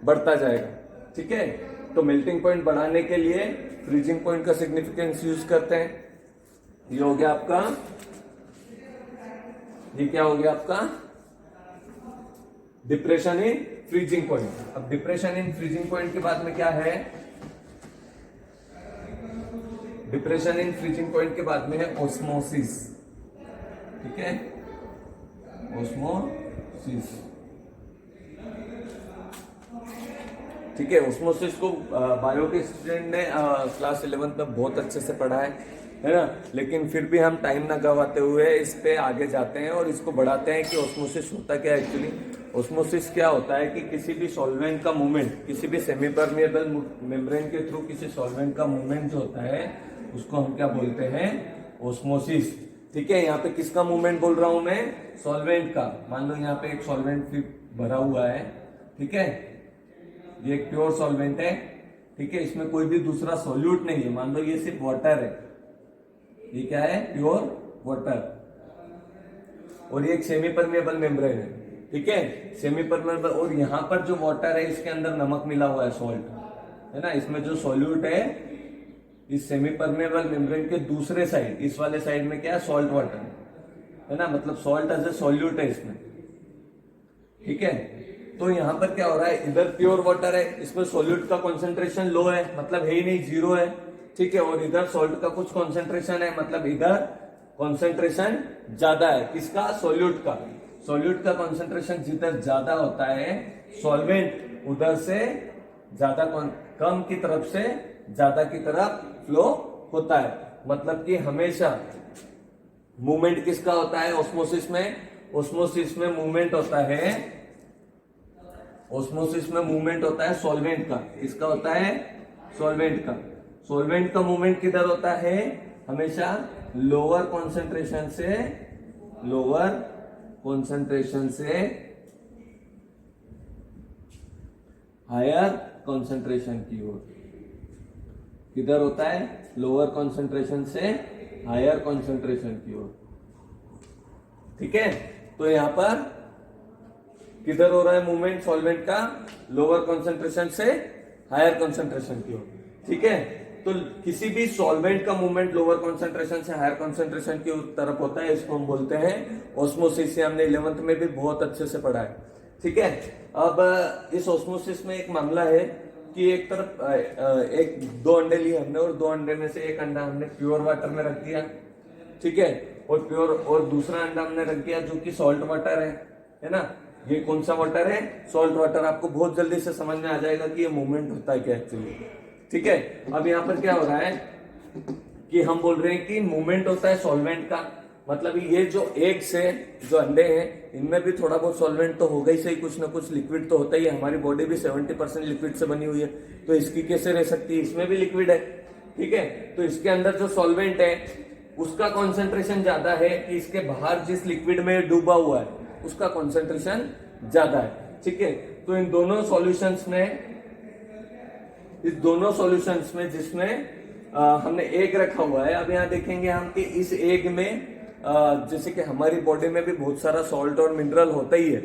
A: बढ़ता जाएगा। ठीक है, तो मेल्टिंग पॉइंट बढ़ाने के लिए फ्रीजिंग पॉइंट का सिग्निफिकेंस यूज करते हैं। ये हो गया आपका, ये क्या हो गया आपका, डिप्रेशन इन फ्रीजिंग पॉइंट। अब डिप्रेशन इन फ्रीजिंग पॉइंट के बाद में क्या है, डिप्रेशन इन फ्रीजिंग पॉइंट के बाद में है ऑस्मोसिस। ठीक है, ऑस्मोसिस। ठीक है, ऑस्मोसिस को बायो के स्टूडेंट ने क्लास 11 में बहुत अच्छे से पढ़ा है ना। लेकिन फिर भी हम टाइम ना गवाते हुए इस पे आगे जाते हैं और इसको बढ़ाते हैं कि ऑस्मोसिस होता क्या है एक्चुअली। ऑस्मोसिस क्या होता है कि किसी भी सॉल्वेंट का मूवमेंट, किसी भी सेमी परमिएबल मेम्ब्रेन के थ्रू किसी सॉल्वेंट का मूवमेंट जो होता है उसको हम क्या बोलते हैं, ऑस्मोसिस। ठीक है, यहाँ पे किसका मूवमेंट बोल रहा हूं मैं, सॉल्वेंट का। मान लो यहाँ पे एक सॉल्वेंट भरा हुआ है, ठीक है, ये एक प्योर सॉल्वेंट है, ठीक है, इसमें कोई भी दूसरा सॉल्यूट नहीं है। मान लो ये सिर्फ वाटर है, ये क्या है, प्योर वाटर, और ये एक सेमी परमिएबल मेम्ब्रेन है। ठीक है, सेमी परमिएबल, और यहाँ पर जो वाटर है इसके अंदर नमक मिला हुआ है, सॉल्ट, है ना। इसमें जो सॉल्यूट है इस सेमी परमिएबल मेम्ब्रेन के दूसरे साइड, इस वाले साइड में क्या है, सॉल्ट वाटर है ना। मतलब सॉल्ट एज ए सॉल्यूट है इसमें। ठीक है, तो यहाँ पर क्या हो रहा है, इधर प्योर वाटर है, इसमें सॉल्यूट का कॉन्सेंट्रेशन लो है, मतलब है ही नहीं, जीरो है। ठीक है, और इधर सॉल्ट का कुछ कॉन्सेंट्रेशन है, मतलब इधर कॉन्सेंट्रेशन ज्यादा है, किसका, सॉल्यूट का। सॉल्यूट का कॉन्सेंट्रेशन जिधर ज्यादा होता है, सॉल्वेंट उधर से ज्यादा, कम की तरफ से ज्यादा की तरफ फ्लो होता है। मतलब कि हमेशा मूवमेंट किसका होता है ऑस्मोसिस में, ऑस्मोसिस में मूवमेंट होता है, ऑस्मोसिस में मूवमेंट होता है सॉल्वेंट का। किसका होता है, सॉल्वेंट का। सॉल्वेंट का मूवमेंट किधर होता है, हमेशा लोअर कॉन्सेंट्रेशन से, लोअर कॉन्सेंट्रेशन से हायर कॉन्सेंट्रेशन की ओर। किधर होता है, लोअर कॉन्सेंट्रेशन से हायर कॉन्सेंट्रेशन की ओर। ठीक है, तो यहां पर किधर हो रहा है मूवमेंट सॉल्वेंट का, लोअर कॉन्सेंट्रेशन से हायर कॉन्सेंट्रेशन की ओर। ठीक है, तो किसी भी सॉल्वेंट का मूवमेंट लोअर कॉन्सेंट्रेशन से हायर कॉन्सेंट्रेशन की तरफ होता है, इसको हम बोलते हैं ऑस्मोसिस। हमने 11th में भी बहुत अच्छे से पढ़ा है। ठीक है, अब इस ऑस्मोसिस में एक मामला है कि एक तरफ एक 2 अंडे लिए हमने और 2 अंडे में से एक अंडा हमने प्योर वाटर में रख दिया, ठीक है, और दूसरा अंडा हमने रख दिया जो कि सॉल्ट वाटर है ना। ये कौन सा वाटर है? Salt water. आपको बहुत जल्दी से समझ में आ जाएगा कि ये मूवमेंट होता है क्या एक्चुअली, ठीक है। अब यहाँ पर क्या हो रहा है कि हम बोल रहे हैं कि मूवमेंट होता है सॉल्वेंट का, मतलब ये जो एग से जो अंडे हैं इनमें भी थोड़ा बहुत सॉल्वेंट तो होगा ही सही, कुछ ना कुछ लिक्विड तो होता ही है। हमारी बॉडी भी 70% लिक्विड से बनी हुई है, तो इसकी कैसे रह सकती है? इसमें भी लिक्विड है, ठीक है। तो इसके अंदर जो सॉल्वेंट है उसका कॉन्सेंट्रेशन ज्यादा है कि इसके बाहर जिस लिक्विड में डूबा हुआ है उसका कॉन्सेंट्रेशन ज्यादा है, ठीक है। तो इन दोनों सॉल्यूशंस में जिसमें हमने एग रखा हुआ है, अब यहाँ देखेंगे हम कि इस एग में जैसे कि हमारी बॉडी में भी बहुत सारा सॉल्ट और मिनरल होता ही है,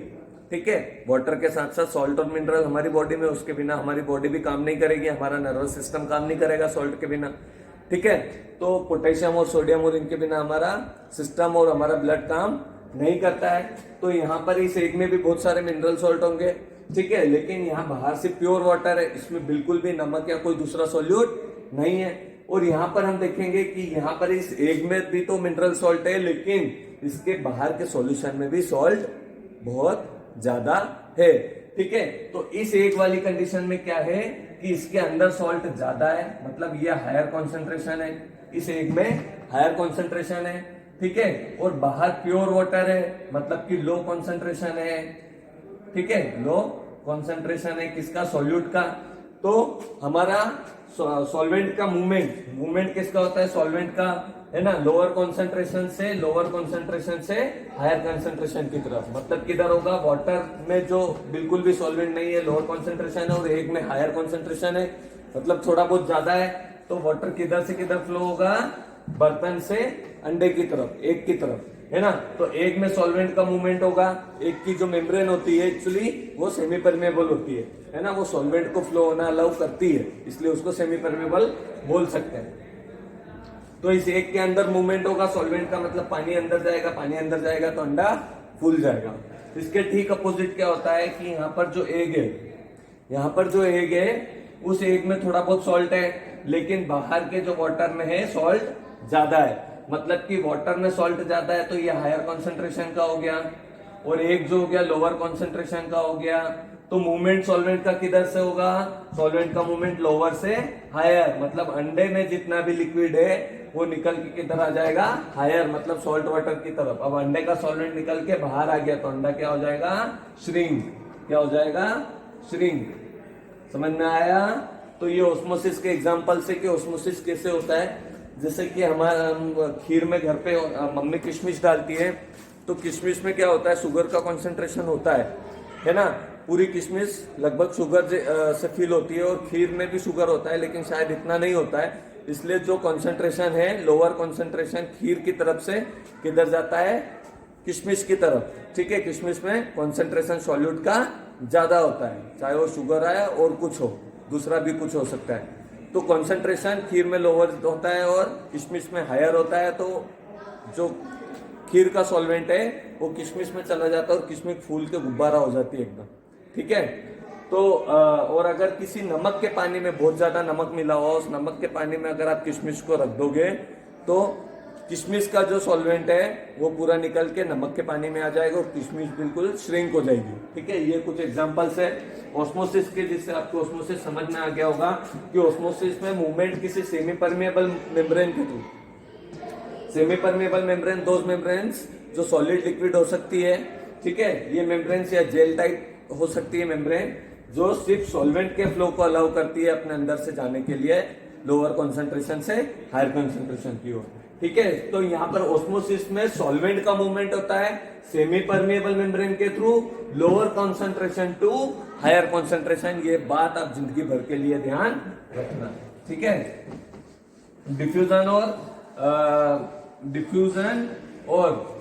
A: ठीक है। वाटर के साथ साथ सॉल्ट और मिनरल हमारी बॉडी में, उसके बिना हमारी बॉडी भी काम नहीं करेगी, हमारा नर्वस सिस्टम काम नहीं करेगा सॉल्ट के बिना, ठीक है। तो पोटेशियम और सोडियम और इनके बिना हमारा सिस्टम और हमारा ब्लड काम नहीं करता है। तो यहाँ पर इस एग में भी बहुत सारे मिनरल सॉल्ट होंगे, ठीक है, लेकिन यहाँ बाहर से प्योर वाटर है, इसमें बिल्कुल भी नमक या कोई दूसरा सॉल्यूट नहीं है। और यहाँ पर हम देखेंगे कि यहाँ पर इस एग में भी तो मिनरल सॉल्ट है, लेकिन इसके बाहर के सॉल्यूशन में भी सॉल्ट बहुत ज्यादा है, ठीक है। तो इस एग वाली कंडीशन में क्या है कि इसके अंदर सॉल्ट ज्यादा है, मतलब यह हायर कॉन्सेंट्रेशन है, इस एग में हायर कॉन्सेंट्रेशन है, ठीक है। और बाहर प्योर वाटर है, मतलब कि लो कॉन्सेंट्रेशन है, ठीक है, लो कॉन्सेंट्रेशन है किसका? सॉल्यूट का। तो हमारा सॉल्वेंट का मूवमेंट किसका होता है? सॉल्वेंट का, है ना, लोअर कॉन्सेंट्रेशन से हायर कॉन्सेंट्रेशन की तरफ। मतलब किधर होगा? वाटर में जो बिल्कुल भी सॉल्वेंट नहीं है, लोअर कॉन्सेंट्रेशन है, और एग में हायर कॉन्सेंट्रेशन है, मतलब थोड़ा बहुत ज्यादा है। तो वाटर किधर से किधर फ्लो होगा? बर्तन से अंडे की तरफ, एग की तरफ, है ना। तो एग में सॉल्वेंट का मूवमेंट होगा। एग की जो मेम्ब्रेन होती है एक्चुअली वो सेमी परमेबल होती है ना, वो सॉल्वेंट को फ्लो होना अलाउ करती है, इसलिए उसको सेमी परमेबल बोल सकते हैं। तो इस एग के अंदर मूवमेंट होगा सॉल्वेंट का, मतलब पानी अंदर जाएगा तो अंडा फूल जाएगा। इसके ठीक अपोजिट क्या होता है कि यहाँ पर जो एग है उस एग में थोड़ा बहुत सॉल्ट है, लेकिन बाहर के जो वाटर में है सॉल्ट ज्यादा है। मतलब कि वाटर में सॉल्ट ज्यादा है तो ये हायर कॉन्सेंट्रेशन का हो गया, और एक जो हो गया लोअर कॉन्सेंट्रेशन का हो गया। तो मूवमेंट सॉल्वेंट का किधर से होगा? सॉल्वेंट का मूवमेंट लोअर से हायर, मतलब अंडे में जितना भी लिक्विड है वो निकल के किधर आ जाएगा? हायर, मतलब सॉल्ट वाटर की तरफ। अब अंडे का सॉल्वेंट निकल के बाहर आ गया तो अंडा क्या हो जाएगा? श्रिंक। क्या हो जाएगा? श्रिंक। समझ में आया? तो ये ऑस्मोसिस के एग्जांपल से कि ऑस्मोसिस कैसे होता है। जैसे कि हमारा खीर में घर पे मम्मी किशमिश डालती है, तो किशमिश में क्या होता है? शुगर का कॉन्सेंट्रेशन होता है ना। पूरी किशमिश लगभग शुगर से फिल होती है, और खीर में भी शुगर होता है, लेकिन शायद इतना नहीं होता है। इसलिए जो कॉन्सेंट्रेशन है, लोअर कॉन्सेंट्रेशन खीर की तरफ से किधर जाता है? किशमिश की तरफ, ठीक है। किशमिश में कॉन्सेंट्रेशन सॉल्यूट का ज्यादा होता है, चाहे वो शुगर आया और कुछ हो, दूसरा भी कुछ हो सकता है। तो कॉन्सेंट्रेशन खीर में लोअर होता है और किशमिश में हायर होता है। तो जो खीर का सॉल्वेंट है वो किशमिश में चला जाता है और किशमिश फूल के गुब्बारा हो जाती है एकदम, ठीक है। तो और अगर किसी नमक के पानी में बहुत ज्यादा नमक मिला हुआ, उस नमक के पानी में अगर आप किशमिश को रख दोगे तो किशमिश का जो सॉल्वेंट है वो पूरा निकल के नमक के पानी में आ जाएगा और किशमिश बिल्कुल श्रिंक हो जाएगी, ठीक है। ये कुछ एग्जांपल्स है ऑस्मोसिस के, जिससे आपको ऑस्मोसिस समझ में आ गया होगा कि ऑस्मोसिस में मूवमेंट किसी सेमी परमेबल मेम्ब्रेन के through. Semi permeable membrane those membranes जो सॉलिड लिक्विड हो सकती है, ठीक है। ये मेम्ब्रेन्स या जेल टाइप हो सकती है मेम्ब्रेन, जो सिर्फ सॉल्वेंट के फ्लो को अलाउ करती है अपने अंदर से जाने के लिए, लोअर कॉन्सेंट्रेशन से हायर कॉन्सेंट्रेशन की ओर, ठीक है। तो यहाँ पर ऑस्मोसिस में सॉल्वेंट का मूवमेंट होता है सेमी परमेबल मेम्ब्रेन के थ्रू, lower concentration to higher concentration. ये बात आप जिंदगी भर के लिए ध्यान रखना, ठीक है। डिफ्यूजन और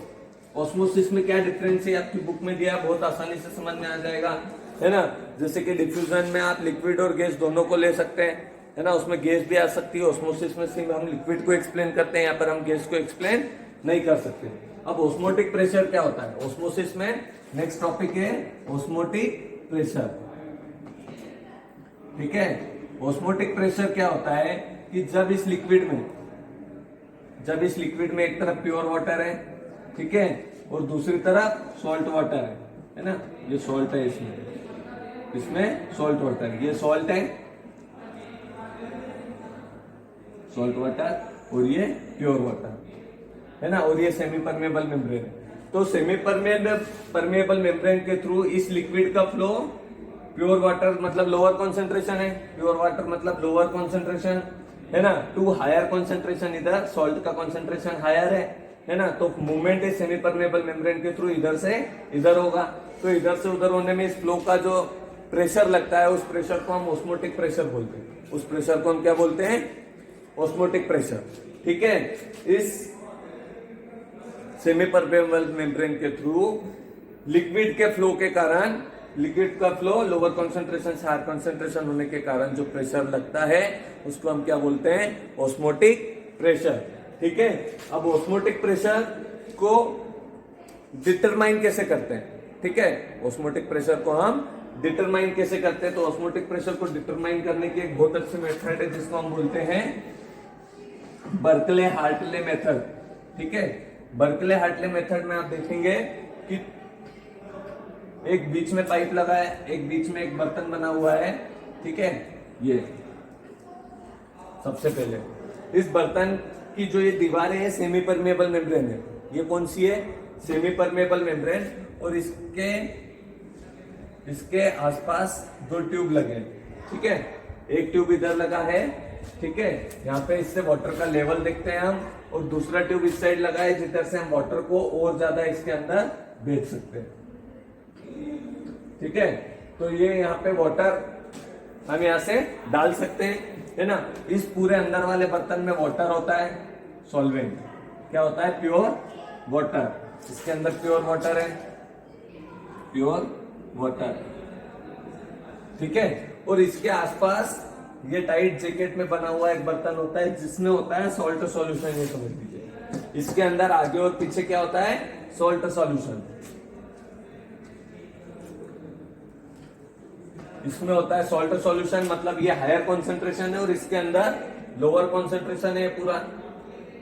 A: ऑस्मोसिस में क्या डिफरेंस है आपकी बुक में दिया, बहुत आसानी से समझ में आ जाएगा, है ना। जैसे कि डिफ्यूजन में आप लिक्विड और गैस दोनों को ले सकते हैं, है ना, उसमें गैस भी आ सकती है। ऑस्मोसिस में सिर्फ हम लिक्विड को एक्सप्लेन करते हैं, यहाँ पर हम गैस को एक्सप्लेन नहीं कर सकते। अब ऑस्मोटिक प्रेशर क्या होता है ऑस्मोसिस में? नेक्स्ट टॉपिक है ऑस्मोटिक प्रेशर, ठीक है। ऑस्मोटिक प्रेशर क्या होता है कि जब इस लिक्विड में एक तरफ प्योर वाटर है, ठीक है, और दूसरी तरफ सॉल्ट वाटर है ना, ये सॉल्ट है, इसमें सॉल्ट वाटर, ये सॉल्ट है, सॉल्ट वाटर, और ये प्योर वाटर है ना, और ये सेमी परमेबल मेम्ब्रेन है। तो सेमी परमेबल मेम्ब्रेन के थ्रू इस लिक्विड का फ्लो, प्योर वाटर मतलब लोअर कॉन्सेंट्रेशन है, प्योर वाटर मतलब लोअर कॉन्सेंट्रेशन है ना, टू हायर कॉन्सेंट्रेशन, इधर सॉल्ट का कॉन्सेंट्रेशन हायर है ना, तो मूवमेंट इस सेमी परमेबल मेम्ब्रेन के थ्रू इधर से इधर होगा। तो इधर से उधर होने में इस फ्लो का जो प्रेशर लगता है, उस प्रेशर को हम ऑस्मोटिक प्रेशर बोलते हैं। उस प्रेशर को हम क्या बोलते हैं? ऑस्मोटिक प्रेशर, ठीक है। इस सेमी परमेबल मेम्ब्रेन के थ्रू लिक्विड के फ्लो के कारण, लिक्विड का फ्लो लोअर कॉन्सेंट्रेशन से हायर कॉन्सेंट्रेशन होने के कारण जो प्रेशर लगता है उसको हम क्या बोलते हैं? ऑस्मोटिक प्रेशर, ठीक है। अब ऑस्मोटिक प्रेशर को डिटरमाइन कैसे करते हैं? ठीक है, ऑस्मोटिक प्रेशर को हम डिटरमाइन कैसे करते हैं? तो ऑस्मोटिक प्रेशर को डिटरमाइन करने की एक बहुत अच्छी मेथड है जिसको हम बोलते हैं बर्कले-हार्टले मेथड, ठीक है। बर्कले-हार्टले मेथड में आप देखेंगे कि एक बीच में पाइप लगा है, एक बीच में एक बर्तन बना हुआ है, ठीक है। ये सबसे पहले इस बर्तन की जो ये दीवार है सेमी परमेबल मेम्ब्रेन है। ये कौन सी है? Semi permeable membrane. और इसके आसपास दो ट्यूब लगे हैं, ठीक है। एक ट्यूब इधर लगा है, ठीक है, यहाँ पे इससे वाटर का लेवल देखते हैं हम, और दूसरा ट्यूब इस साइड लगा है जिधर से हम वाटर को और ज्यादा इसके अंदर भेज सकते हैं, ठीक है। तो ये यहाँ पे वाटर हम यहाँ से डाल सकते हैं, है ना। इस पूरे अंदर वाले बर्तन में वाटर होता है, सॉल्वेंट क्या होता है? Pure water. इसके अंदर प्योर वाटर है, प्योर वाटर, ठीक है। और इसके आसपास ये टाइट जैकेट में बना हुआ एक बर्तन होता है जिसमें होता है सॉल्ट सॉल्यूशन, ये समझ लीजिए। इसके अंदर आगे और पीछे क्या होता है? Salt solution. इसमें होता है सॉल्ट सॉल्यूशन, मतलब ये हायर कॉन्सेंट्रेशन है और इसके अंदर लोअर कॉन्सेंट्रेशन है। पूरा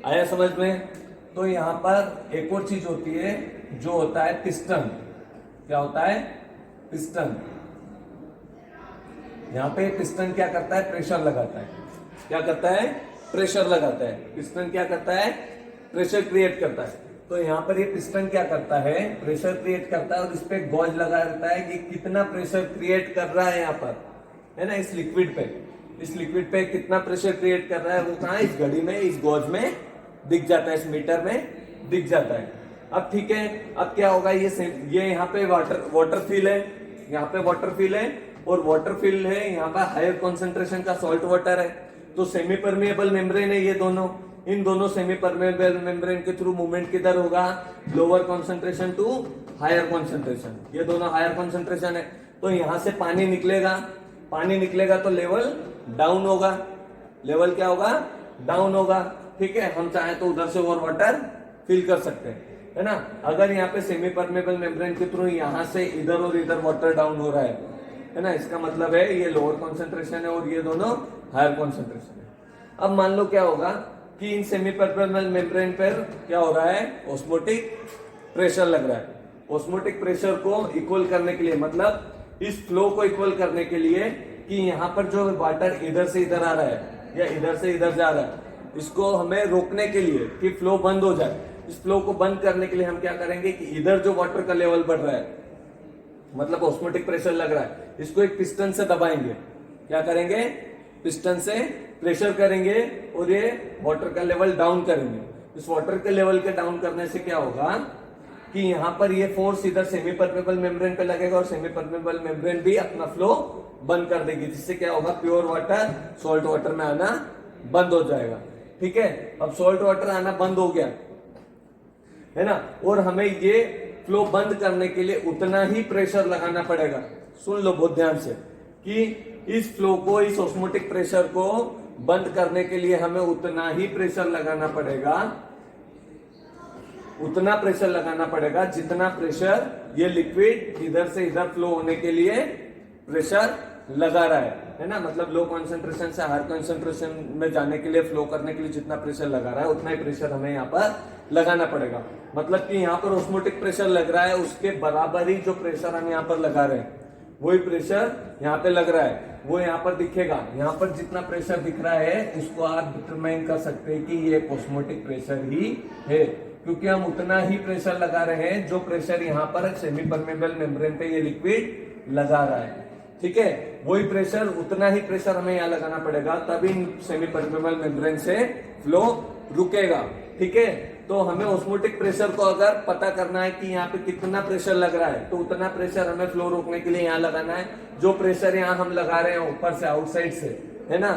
A: आया समझ में? तो यहाँ पर एक और चीज होती है जो होता है पिस्टन। क्या होता है? पिस्टन। यहाँ पे पिस्टन क्या करता है? प्रेशर लगाता है। क्या करता है? प्रेशर लगाता है। पिस्टन क्या करता है? प्रेशर क्रिएट करता है। तो यहाँ पर ये पिस्टन क्या करता है? प्रेशर क्रिएट करता है और इस पे गॉज लगा रहता है कि कितना प्रेशर क्रिएट कर रहा है यहाँ पर, है ना, इस लिक्विड पे। इस लिक्विड पे कितना प्रेशर क्रिएट कर रहा है वो कहाँ? इस घड़ी में, इस गॉज में दिख जाता है, इस मीटर में दिख जाता है। अब ठीक है, अब क्या होगा? ये यहाँ पे वाटर फिल है, यहाँ पे वाटर फिल है और वाटर फिल है, यहाँ पर हायर कॉन्सेंट्रेशन का सॉल्ट वाटर है। तो सेमी परमेबल मेम्ब्रेन है ये दोनों। इन दोनों सेमी परमेबल मेम्ब्रेन के थ्रू मूवमेंट किधर होगा? Lower concentration to higher concentration. ये दोनों हायर कॉन्सेंट्रेशन है। तो यहां से पानी निकलेगा तो लेवल डाउन होगा। लेवल क्या होगा? डाउन होगा, ठीक है। हम चाहे तो उधर से और वाटर फिल कर सकते हैं, है ना। अगर यहाँ पे सेमी परमेबल मेम्ब्रेन के थ्रू यहाँ से इधर और इधर वाटर डाउन हो रहा है ना, इसका मतलब है ये लोअर कॉन्सेंट्रेशन है और ये दोनों हायर कॉन्सेंट्रेशन है। अब मान लो क्या होगा कि इन सेमी परमेबल मेम्ब्रेन पर क्या हो रहा है? ऑस्मोटिक प्रेशर लग रहा है। ऑस्मोटिक प्रेशर को इक्वल करने के लिए, मतलब इस फ्लो को इक्वल करने के लिए कि यहाँ पर जो वाटर इधर से इधर आ रहा है या इधर से इधर जा रहा है, इसको हमें रोकने के लिए कि फ्लो बंद हो जाए, इस फ्लो को बंद करने के लिए हम क्या करेंगे कि इधर जो वाटर का लेवल बढ़ रहा है, मतलब ऑस्मोटिक प्रेशर लग रहा है, इसको एक पिस्टन से दबाएंगे। क्या करेंगे? पिस्टन से प्रेशर करेंगे और ये वाटर का लेवल डाउन करेंगे। इस वाटर के लेवल के डाउन करने से क्या होगा कि यहाँ पर ये फोर्स इधर सेमी परमेबल मेम्ब्रेन पे लगेगा और सेमी परमेबल मेम्ब्रेन भी अपना फ्लो बंद कर देगी, जिससे क्या होगा? प्योर वाटर सॉल्ट वाटर में आना बंद हो जाएगा, ठीक है। अब सॉल्ट वाटर आना बंद हो गया, है ना, और हमें ये फ्लो बंद करने के लिए उतना ही प्रेशर लगाना पड़ेगा। सुन लो बहुत ध्यान से कि इस फ्लो को, इस ऑस्मोटिक प्रेशर को बंद करने के लिए हमें उतना ही प्रेशर लगाना पड़ेगा, उतना प्रेशर लगाना पड़ेगा जितना प्रेशर ये लिक्विड इधर से इधर फ्लो होने के लिए प्रेशर लगा रहा है ना, मतलब लो कॉन्सेंट्रेशन से हायर कॉन्सेंट्रेशन में जाने के लिए, फ्लो करने के लिए जितना प्रेशर लगा रहा है उतना ही प्रेशर हमें यहाँ पर लगाना पड़ेगा। मतलब कि यहाँ पर ऑस्मोटिक प्रेशर लग रहा है, उसके बराबर ही जो प्रेशर हम यहाँ पर लगा रहे हैं वही प्रेशर यहाँ पे लग रहा है, वो यहाँ पर दिखेगा। यहाँ पर जितना प्रेशर दिख रहा है उसको आप डिटरमाइन कर सकते हैं कि ये ऑस्मोटिक प्रेशर ही है, क्योंकि हम उतना ही प्रेशर लगा रहे हैं जो प्रेशर यहाँ पर सेमी परमेबल मेम्ब्रेन पे ये लिक्विड लगा रहा है। ठीक है, वही प्रेशर, उतना ही प्रेशर हमें यहाँ लगाना पड़ेगा, तभी सेमी परमेबल मेम्ब्रेन से फ्लो रुकेगा। ठीक है, तो हमें ऑस्मोटिक प्रेशर को अगर पता करना है कि यहाँ पे कितना प्रेशर लग रहा है, तो उतना प्रेशर हमें फ्लो रोकने के लिए यहाँ लगाना है। जो प्रेशर यहाँ हम लगा रहे हैं ऊपर से, आउटसाइड से, है ना,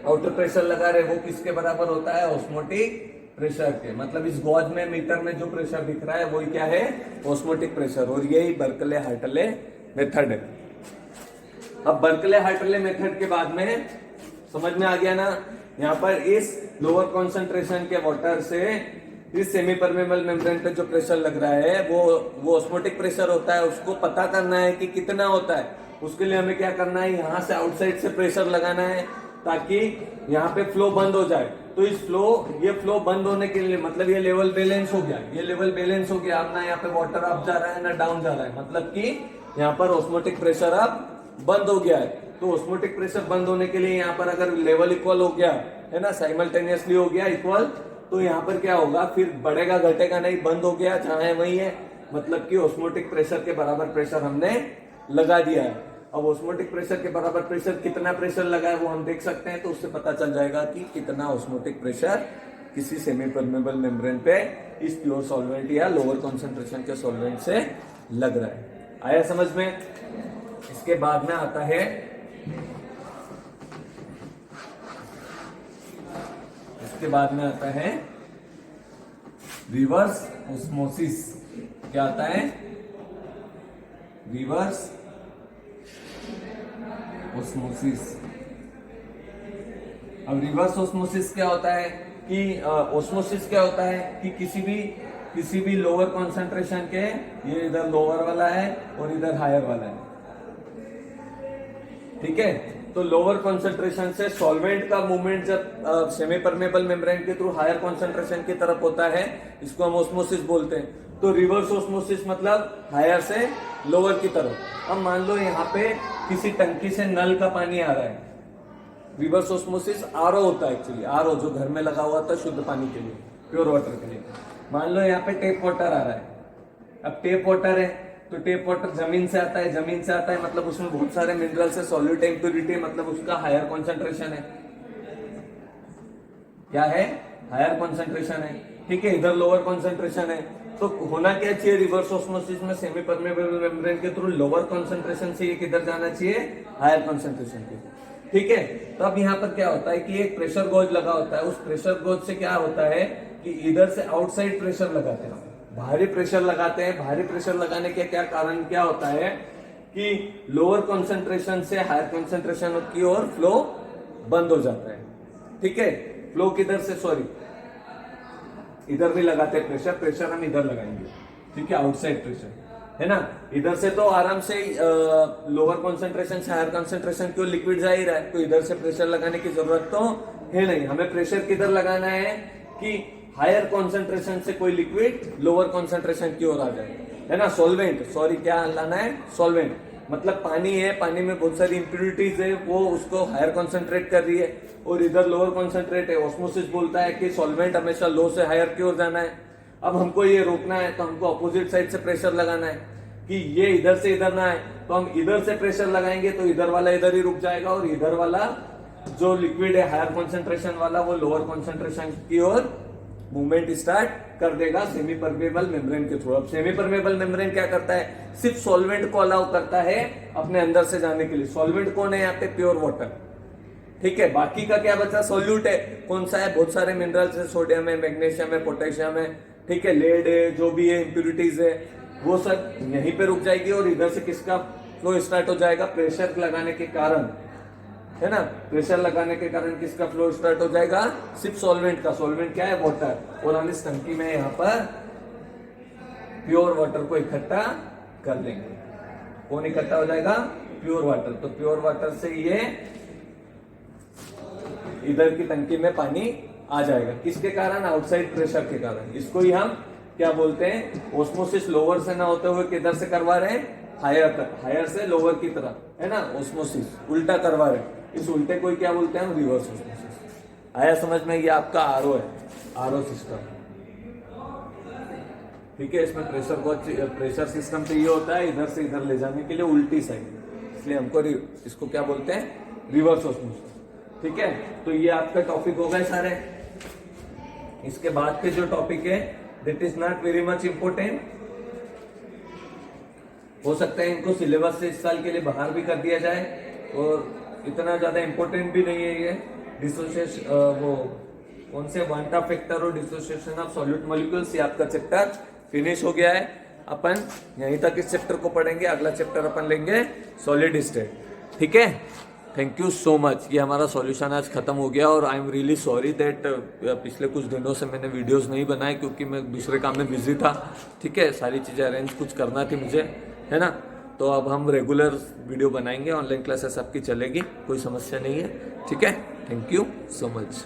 A: आउटर प्रेशर लगा रहे हैं, वो किसके बराबर होता है? ऑस्मोटिक प्रेशर के। मतलब इस गॉज में, मीटर में जो प्रेशर दिख रहा है वही क्या है? Osmotic pressure. और यही बर्कले हार्टले मेथड है। अब बर्कले हार्टले मेथड के बाद में समझ में आ गया ना, यहाँ पर इस लोअर कॉन्सेंट्रेशन के वाटर से इस सेमी परमेबल मेम्ब्रेन पे जो प्रेशर लग रहा है वो ऑस्मोटिक प्रेशर होता है। उसको पता करना है कि कितना होता है। उसके लिए हमें क्या करना है? यहाँ से आउटसाइड से प्रेशर लगाना है ताकि यहाँ पे फ्लो बंद हो जाए। तो ये फ्लो बंद होने के लिए, मतलब ये लेवल बैलेंस हो गया, ये लेवल बैलेंस हो गया। अब ना यहाँ पे वाटर अप जा रहा है ना डाउन जा रहा है, मतलब कि यहाँ पर ऑस्मोटिक प्रेशर अब बंद हो गया है। तो ऑस्मोटिक प्रेशर बंद होने के लिए यहाँ पर अगर लेवल इक्वल हो गया है ना, साइमल्टेनियसली हो गया इक्वल, तो यहाँ पर क्या होगा? फिर बढ़ेगा घटेगा नहीं, बंद हो गया, जहां है वही है। मतलब कि ऑस्मोटिक प्रेशर के बराबर प्रेशर हमने लगा दिया है। अब ऑस्मोटिक प्रेशर के बराबर प्रेशर, कितना प्रेशर लगा है वो हम देख सकते हैं। तो उससे पता चल जाएगा कि कितना ऑस्मोटिक प्रेशर किसी सेमी परमेबल मेम्ब्रेन पे इस प्योर सॉल्वेंट या लोअर कॉन्सेंट्रेशन के सॉल्वेंट से लग रहा है। आया समझ में? इसके बाद में आता है रिवर्स ऑस्मोसिस। क्या आता है? Reverse osmosis. अब रिवर्स ऑस्मोसिस क्या होता है कि ऑस्मोसिस क्या होता है कि किसी भी लोअर कॉन्सेंट्रेशन के, ये इधर लोअर वाला है और इधर हायर वाला है। ठीक है, तो लोअर कॉन्सेंट्रेशन से सॉल्वेंट का मूवमेंट जब सेमी परमेबल मेम्ब्रेन के थ्रू हायर कॉन्सेंट्रेशन की तरफ होता है, इसको हम ऑस्मोसिस बोलते हैं। तो रिवर्स ऑस्मोसिस मतलब हायर से लोअर की तरफ। अब मान लो यहाँ पे किसी टंकी से नल का पानी आ रहा है, रिवर्स ऑस्मोसिस आरओ होता है एक्चुअली, आरओ जो घर में लगा हुआ था शुद्ध पानी के लिए, प्योर वाटर के लिए। मान लो यहाँ पे टेप वाटर आ रहा है। अब टेप वाटर है तो टेप वाटर जमीन से आता है, जमीन से आता है मतलब उसमें बहुत सारे मिनरल्स है, सॉल्यूट इम्प्योरिटी, मतलब उसका हायर कॉन्सेंट्रेशन है। क्या है? हायर कॉन्सेंट्रेशन है। ठीक है, इधर लोअर कॉन्सेंट्रेशन है। तो होना क्या चाहिए? रिवर्स ऑस्मोसिस में सेमी परमेबल मेम्ब्रेन के थ्रू लोअर कॉन्सेंट्रेशन से ये किधर जाना चाहिए? हायर कॉन्सेंट्रेशन के। ठीक है, तो अब यहाँ पर क्या होता है कि एक प्रेशर गॉज लगा होता है। उस प्रेशर गॉज से क्या होता है कि इधर से आउटसाइड प्रेशर लगाते हैं, भारी प्रेशर लगाते हैं। भारी प्रेशर लगाने के क्या कारण क्या होता है कि लोअर कॉन्सेंट्रेशन से हायर कॉन्सेंट्रेशन की ओर फ्लो बंद हो जाता है। ठीक है, फ्लो किधर से, सॉरी इधर भी लगाते हैं प्रेशर हम इधर लगाएंगे। ठीक है, आउटसाइड प्रेशर है ना। इधर से तो आराम से लोअर कॉन्सेंट्रेशन से हायर कॉन्सेंट्रेशन की ओर लिक्विड जा ही रहा है, तो इधर से प्रेशर लगाने की जरूरत तो है नहीं। हमें प्रेशर किधर लगाना है कि हायर कॉन्सेंट्रेशन से कोई लिक्विड लोअर कॉन्सेंट्रेशन की ओर आ जाए, है ना। सॉल्वेंट, सॉरी क्या लाना है? सॉल्वेंट, मतलब पानी है, पानी में बहुत सारी इंप्योरिटीज है, वो उसको हायर कॉन्सेंट्रेट कर रही है और इधर लोअर कॉन्सेंट्रेट है। ऑस्मोसिस बोलता है कि सॉल्वेंट हमेशा लो से हायर की ओर जाना है। अब हमको ये रोकना है तो हमको अपोजिट साइड से प्रेशर लगाना है कि ये इधर से इधर ना आए। तो हम इधर से प्रेशर लगाएंगे तो इधर वाला इधर ही रुक जाएगा और इधर वाला जो लिक्विड है हायर कॉन्सेंट्रेशन वाला वो लोअर कॉन्सेंट्रेशन की ओर मूवमेंट स्टार्ट कर देगा सेमी परमेबल मेम्ब्रेन के थ्रू। अब सेमी परमेबल मेम्ब्रेन क्या करता है? सिर्फ सॉल्वेंट को अलाउ करता है अपने अंदर से जाने के लिए। सॉल्वेंट कौन है यहाँ पे? Pure water. ठीक है, बाकी का क्या बचा? सॉल्यूट है। कौन सा है? बहुत सारे मिनरल्स है, सोडियम है, मैग्नीशियम है, पोटेशियम है, ठीक है, लेड है, जो भी है इंप्योरिटीज है, वो सब यहीं पे रुक जाएगी और इधर से किसका फ्लो स्टार्ट हो जाएगा? प्रेशर लगाने के कारण, है ना। प्रेशर लगाने के कारण किसका फ्लो स्टार्ट हो जाएगा? सिर्फ सॉल्वेंट का। सॉल्वेंट क्या है? वाटर। और हम इस टंकी में यहाँ पर प्योर वाटर को इकट्ठा कर लेंगे। कौन इकट्ठा हो जाएगा? प्योर वाटर, तो प्योर वाटर से ये इधर की टंकी में पानी आ जाएगा। किसके कारण? आउटसाइड प्रेशर के कारण। इसको ही हम क्या बोलते हैं? ऑस्मोसिस लोअर से ना होते हुए किधर से करवा रहे हैं? हायर तक, हायर से लोअर की तरफ, है ना? ऑस्मोसिस उल्टा करवा रहे हैं। इस उल्टे को क्या बोलते हैं? Reverse osmosis. आया समझ में? ये आपका आरओ है, आरओ सिस्टम। ठीक है, इसमें प्रेशर सिस्टम तो ये होता है इधर से इधर ले जाने के लिए उल्टी साइड, इसलिए हमको इसको क्या बोलते हैं? Reverse osmosis. ठीक है, तो ये आपका टॉपिक हो गए सारे। इसके बाद के जो टॉपिक है that is not very much important, हो सकता है इनको सिलेबस से इस साल के लिए बाहर भी कर दिया जाए, और इतना ज्यादा इंपॉर्टेंट भी नहीं है ये। डिसोसिएशन वो कौन से क्वांटा फैक्टर और डिसोसिएशन ऑफ सॉल्यूट मॉलिक्यूल्स, ये आपका चैप्टर फिनिश हो गया है। अपन यहीं तक इस चैप्टर को पढ़ेंगे, अगला चैप्टर अपन लेंगे सॉलिड स्टेट। ठीक है, थैंक यू सो मच। ये हमारा सॉल्यूशन आज खत्म हो गया, और I am really sorry that पिछले कुछ दिनों से मैंने वीडियोस नहीं बनाए क्योंकि मैं दूसरे काम में बिजी था। ठीक है, सारी चीज़ें अरेंज कुछ करना थी मुझे, है ना? तो अब हम रेगुलर वीडियो बनाएंगे, ऑनलाइन क्लासेस आपकी चलेगी, कोई समस्या नहीं है। ठीक है, थैंक यू सो मच।